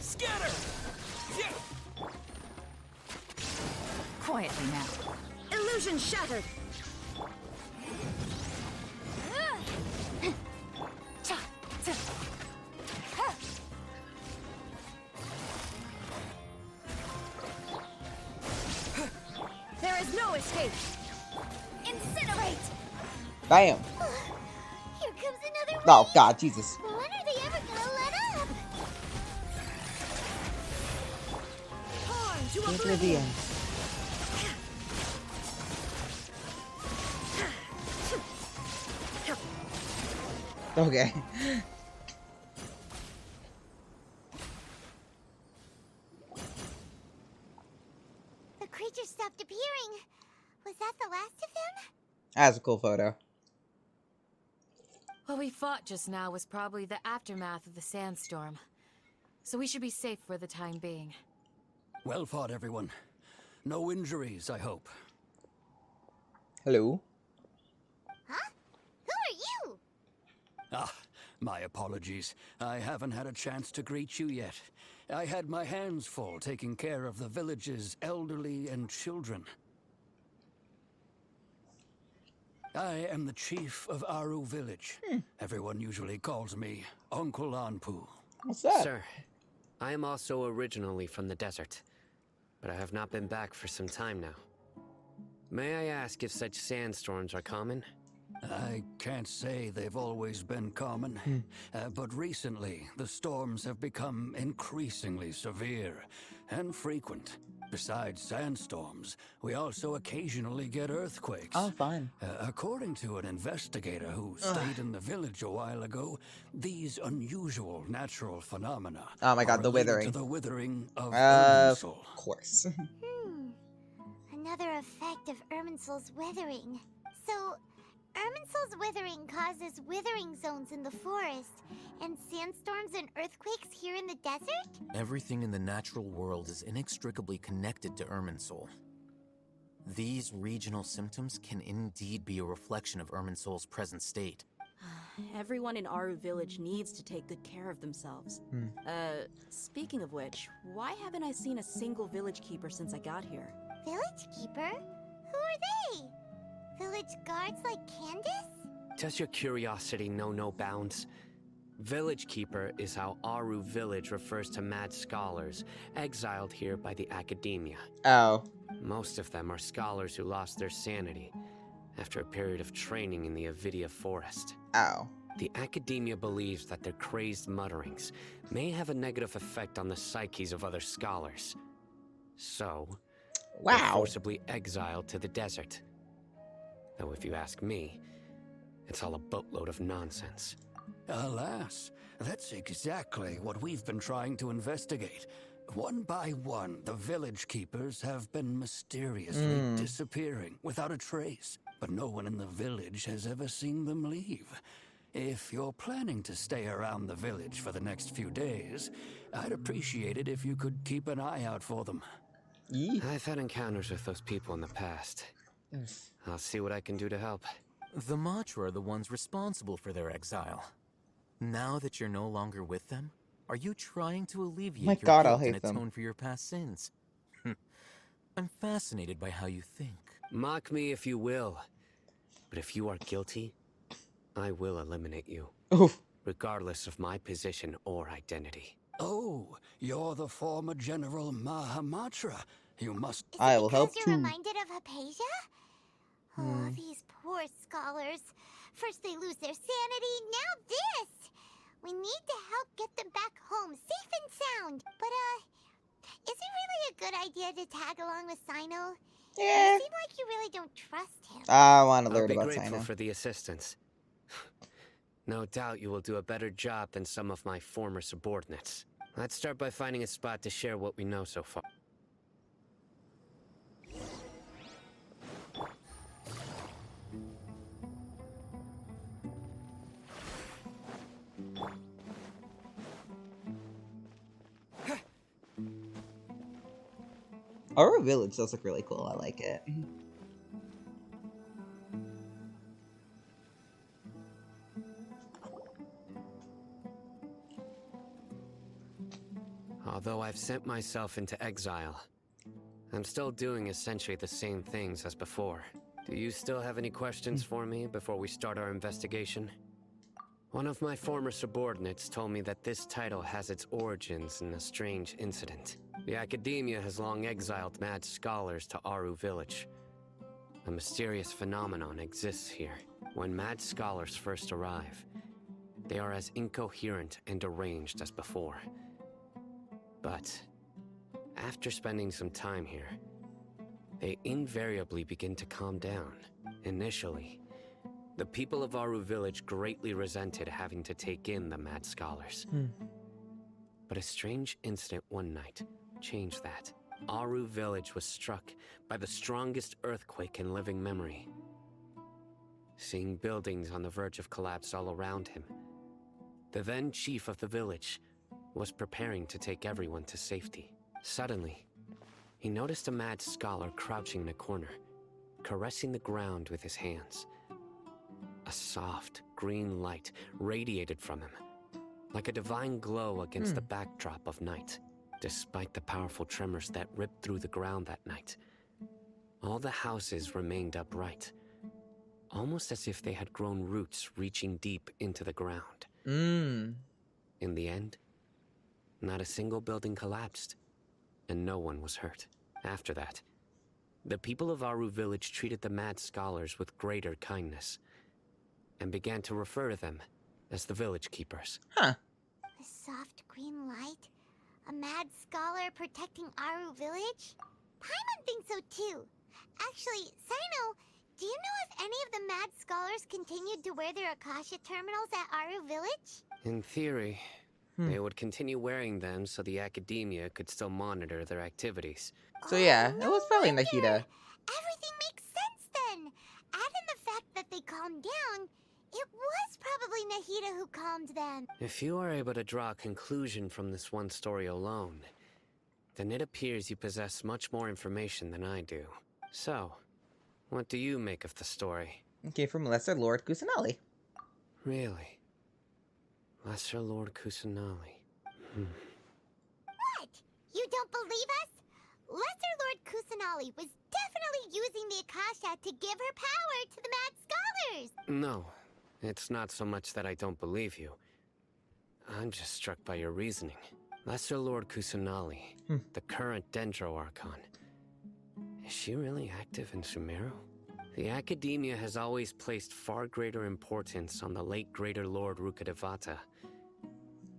S10: Scatter! Yeah!
S15: Quietly now. Illusion shattered! There is no escape!
S3: Incinerate!
S1: Bam.
S3: Here comes another wave!
S1: Oh, God, Jesus.
S3: When are they ever gonna let up?
S15: Torn to
S1: Oblivion. Okay.
S3: The creature stopped appearing. Was that the last of them?
S1: That's a cool photo.
S8: What we fought just now was probably the aftermath of the sandstorm. So we should be safe for the time being.
S10: Well fought, everyone. No injuries, I hope.
S1: Hello.
S3: Huh? Who are you?
S10: Ah, my apologies. I haven't had a chance to greet you yet. I had my hands full taking care of the village's elderly and children. I am the chief of Aru Village. Everyone usually calls me Uncle Anpu.
S1: What's that?
S13: Sir, I am also originally from the desert, but I have not been back for some time now. May I ask if such sandstorms are common?
S10: I can't say they've always been common, but recently the storms have become increasingly severe and frequent. Besides sandstorms, we also occasionally get earthquakes.
S1: Oh, fun.
S10: According to an investigator who stayed in the village a while ago, these unusual natural phenomena
S1: Oh my God,
S10: are
S1: the
S10: related
S1: withering.
S10: to the withering of
S1: Of
S10: Irminsul.
S1: course.
S3: Another effect of Irminsul's withering. So, Irminsul's withering causes withering zones in the forest, and sandstorms and earthquakes here in the desert?
S12: Everything in the natural world is inextricably connected to Irminsul. These regional symptoms can indeed be a reflection of Irminsul's present state.
S14: Everyone in Aru Village needs to take good care of themselves. Speaking of which, why haven't I seen a single village keeper since I got here?
S3: Village keeper? Who are they? Village guards like Candace?
S13: Does your curiosity know no bounds? Village Keeper is how Aru Village refers to mad scholars exiled here by the Academia.
S1: Oh.
S13: Most of them are scholars who lost their sanity after a period of training in the Avidia Forest.
S1: Oh.
S13: The Academia believes that their crazed mutterings may have a negative effect on the psyches of other scholars. So, they're forcibly exiled to the desert. Though if you ask me, it's all a boatload of nonsense.
S16: Alas, that's exactly what we've been trying to investigate. One by one, the village keepers have been mysteriously disappearing without a trace, but no one in the village has ever seen them leave. If you're planning to stay around the village for the next few days, I'd appreciate it if you could keep an eye out for them.
S13: I've had encounters with those people in the past. I'll see what I can do to help.
S12: The Matra are the ones responsible for their exile. Now that you're no longer with them, are you trying to alleviate your guilt and atone for your past sins? I'm fascinated by how you think.
S13: Mock me if you will, but if you are guilty, I will eliminate you. Regardless of my position or identity.
S16: Oh, you're the former General Mahamatra. You must...
S1: I will help
S3: You're
S1: too.
S3: reminded of Hypatia? Oh, these poor scholars. First they lose their sanity, now this! We need to help get them back home, safe and sound. But, is it really a good idea to tag along with Sino?
S1: Yeah.
S3: You seem like you really don't trust him.
S1: I want to learn
S13: I'll
S1: about
S13: be grateful
S1: Sino.
S13: for the assistance. No doubt you will do a better job than some of my former subordinates. Let's start by finding a spot to share what we know so far.
S1: Our village does look really cool. I like it.
S13: Although I've sent myself into exile, I'm still doing essentially the same things as before. Do you still have any questions for me before we start our investigation? One of my former subordinates told me that this title has its origins in a strange incident. The Academia has long exiled mad scholars to Aru Village. A mysterious phenomenon exists here. When mad scholars first arrive, they are as incoherent and deranged as before. But after spending some time here, they invariably begin to calm down. Initially, the people of Aru Village greatly resented having to take in the mad scholars. But a strange incident one night changed that. Aru Village was struck by the strongest earthquake in living memory. Seeing buildings on the verge of collapse all around him, the then chief of the village was preparing to take everyone to safety. Suddenly, he noticed a mad scholar crouching in a corner, caressing the ground with his hands. A soft, green light radiated from him, like a divine glow against the backdrop of night. Despite the powerful tremors that ripped through the ground that night, all the houses remained upright, almost as if they had grown roots reaching deep into the ground. In the end, not a single building collapsed, and no one was hurt. After that, the people of Aru Village treated the mad scholars with greater kindness, and began to refer to them as the Village Keepers.
S3: A soft green light? A mad scholar protecting Aru Village? Paimon thinks so too. Actually, Sino, do you know if any of the mad scholars continued to wear their Akasha terminals at Aru Village?
S13: In theory, they would continue wearing them so the Academia could still monitor their activities.
S1: So yeah, it was probably Nahida.
S3: Everything makes sense then. Add in the fact that they calmed down, it was probably Nahida who calmed them.
S13: If you are able to draw a conclusion from this one story alone, then it appears you possess much more information than I do. So, what do you make of the story?
S1: It came from Lesser Lord Kusanali.
S13: Really? Lesser Lord Kusanali.
S3: What? You don't believe us? Lesser Lord Kusanali was definitely using the Akasha to give her power to the mad scholars.
S13: No, it's not so much that I don't believe you. I'm just struck by your reasoning. Lesser Lord Kusanali, the current Dendro Archon. Is she really active in Sumeru? The Academia has always placed far greater importance on the late Greater Lord Rukkhadevata.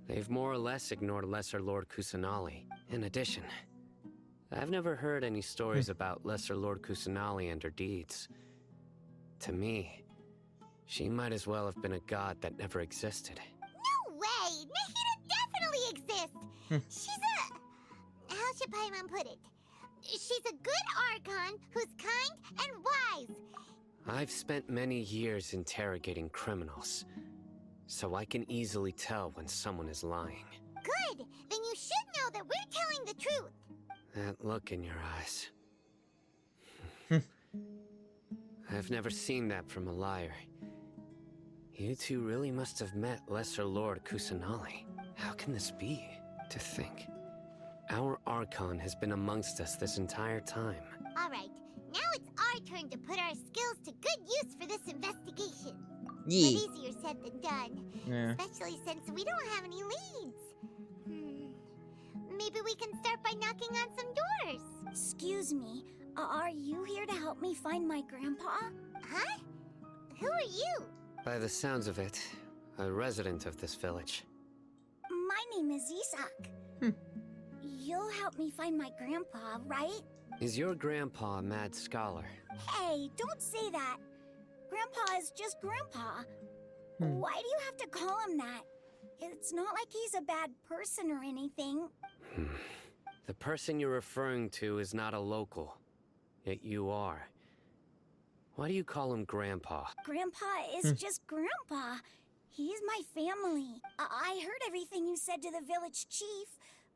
S13: They've more or less ignored Lesser Lord Kusanali. In addition, I've never heard any stories about Lesser Lord Kusanali and her deeds. To me, she might as well have been a god that never existed.
S3: No way! Nahida definitely exists! She's a... How should Paimon put it? She's a good Archon who's kind and wise.
S13: I've spent many years interrogating criminals, so I can easily tell when someone is lying.
S3: Good! Then you should know that we're telling the truth.
S13: That look in your eyes. I've never seen that from a liar. You two really must have met Lesser Lord Kusanali. How can this be? To think, our Archon has been amongst us this entire time.
S3: Alright, now it's our turn to put our skills to good use for this investigation.
S1: Yee.
S3: But easier said than done.
S1: Yeah.
S3: Especially since we don't have any leads. Maybe we can start by knocking on some doors.
S4: Excuse me, are you here to help me find my grandpa?
S3: Huh? Who are you?
S13: By the sounds of it, a resident of this village.
S4: My name is Isak. You'll help me find my grandpa, right?
S13: Is your grandpa a mad scholar?
S4: Hey, don't say that. Grandpa is just Grandpa. Why do you have to call him that? It's not like he's a bad person or anything.
S13: The person you're referring to is not a local, yet you are. Why do you call him Grandpa?
S4: Grandpa is just Grandpa. He's my family. I heard everything you said to the village chief.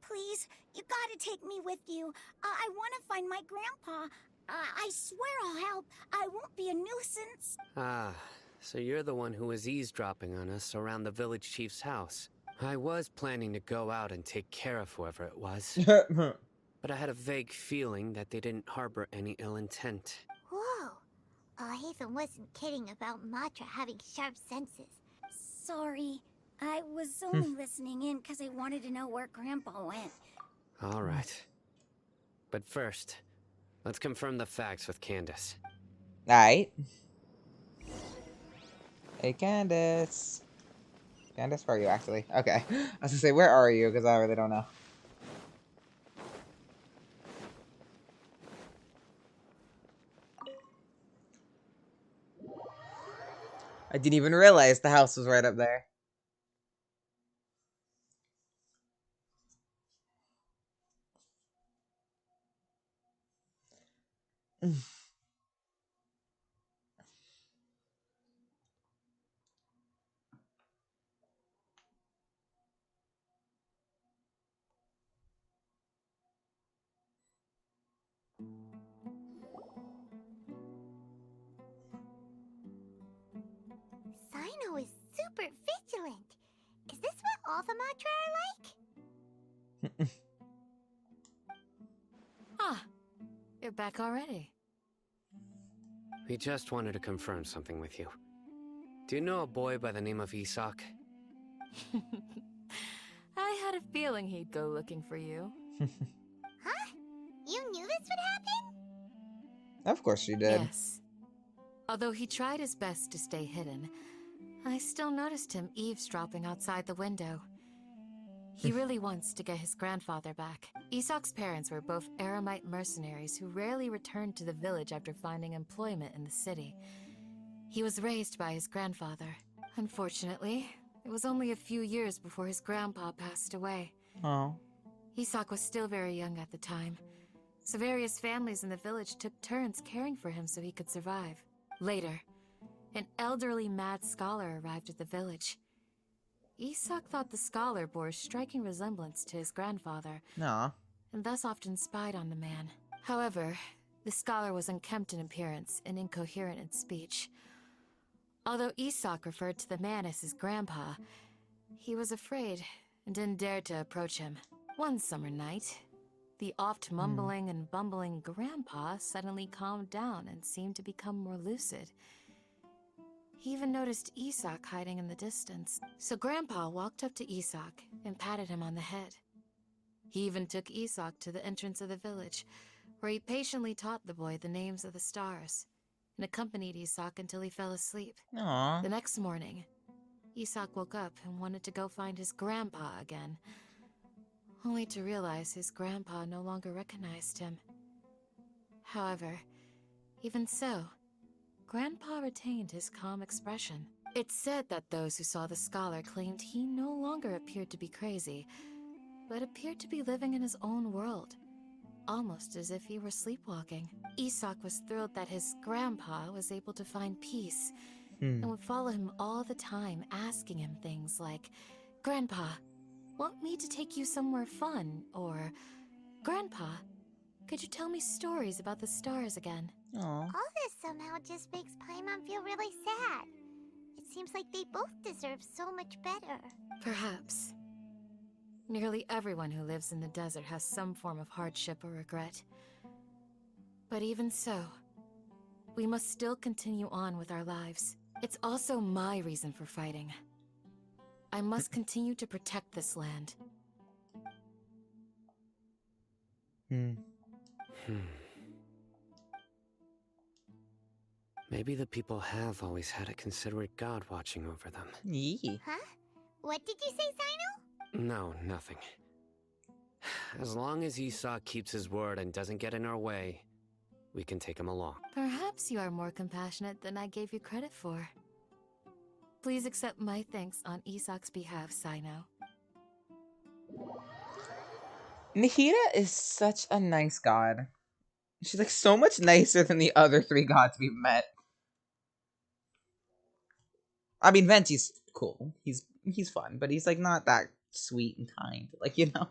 S4: Please, you gotta take me with you. I want to find my grandpa. I swear I'll help. I won't be a nuisance.
S13: Ah, so you're the one who was eavesdropping on us around the village chief's house. I was planning to go out and take care of whoever it was. But I had a vague feeling that they didn't harbor any ill intent.
S3: Whoa. Hatham wasn't kidding about Matra having sharp senses.
S4: Sorry. I was only listening in because I wanted to know where Grandpa went.
S13: All right. But first, let's confirm the facts with Candace.
S1: Alright. Hey, Candace. Candace, where are you, actually? Okay. I was gonna say, where are you? Because I really don't know. I didn't even realize the house was right up there.
S3: Sino is super vigilant. Is this what all the Matra are like?
S6: Ah, you're back already.
S13: We just wanted to confirm something with you. Do you know a boy by the name of Isak?
S8: I had a feeling he'd go looking for you.
S3: Huh? You knew this would happen?
S1: Of course she did.
S6: Yes. Although he tried his best to stay hidden, I still noticed him eavesdropping outside the window. He really wants to get his grandfather back. Isak's parents were both Aramite mercenaries who rarely returned to the village after finding employment in the city. He was raised by his grandfather. Unfortunately, it was only a few years before his grandpa passed away.
S1: Oh.
S6: Isak was still very young at the time, so various families in the village took turns caring for him so he could survive. Later, an elderly mad scholar arrived at the village. Isak thought the scholar bore a striking resemblance to his grandfather,
S1: No.
S6: and thus often spied on the man. However, the scholar was unkempt in appearance and incoherent in speech. Although Isak referred to the man as his grandpa, he was afraid and didn't dare to approach him. One summer night, the oft mumbling and bumbling grandpa suddenly calmed down and seemed to become more lucid.
S17: He even noticed Isak hiding in the distance. So Grandpa walked up to Isak and patted him on the head. He even took Isak to the entrance of the village, where he patiently taught the boy the names of the stars, and accompanied Isak until he fell asleep.
S1: Aww.
S17: The next morning, Isak woke up and wanted to go find his grandpa again, only to realize his grandpa no longer recognized him. However, even so, Grandpa retained his calm expression. It's said that those who saw the scholar claimed he no longer appeared to be crazy, but appeared to be living in his own world, almost as if he were sleepwalking. Isak was thrilled that his grandpa was able to find peace, and would follow him all the time, asking him things like, "Grandpa, want me to take you somewhere fun?" Or, "Grandpa, could you tell me stories about the stars again?"
S1: Aww.
S3: All this somehow just makes Paimon feel really sad. It seems like they both deserve so much better.
S17: Perhaps. Nearly everyone who lives in the desert has some form of hardship or regret. But even so, we must still continue on with our lives. It's also my reason for fighting. I must continue to protect this land.
S13: Maybe the people have always had a considerate god watching over them.
S1: Yee.
S3: Huh? What did you say, Sino?
S13: No, nothing. As long as Esau keeps his word and doesn't get in our way, we can take him along.
S17: Perhaps you are more compassionate than I gave you credit for. Please accept my thanks on Isak's behalf, Sino.
S1: Nahida is such a nice god. She's like so much nicer than the other 3 gods we've met. I mean, Venti's cool. He's fun, but he's like not that sweet and kind. Like, you know?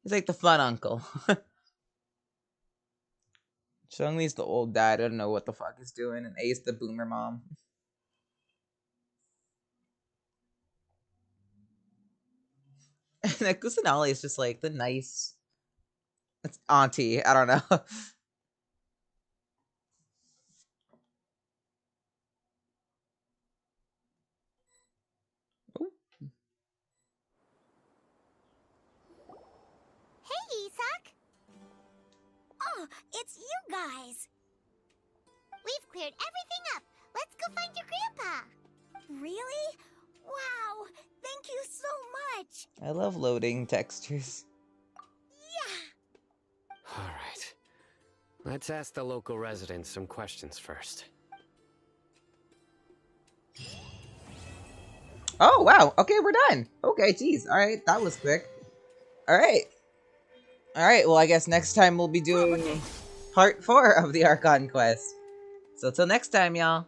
S1: He's like the fun uncle. Chun-Li's the old dad. I don't know what the fuck he's doing. And A's the boomer mom. And like, Kusanali is just like the nice auntie. I don't know.
S3: Hey, Isak! Oh, it's you guys! We've cleared everything up. Let's go find your grandpa. Really? Wow! Thank you so much!
S1: I love loading textures.
S3: Yeah!
S13: Alright. Let's ask the local residents some questions first.
S1: Oh, wow. Okay, we're done. Okay, geez. Alright, that was quick. Alright. Alright, well, I guess next time we'll be doing part 4 of the Archon quest. So till next time, y'all.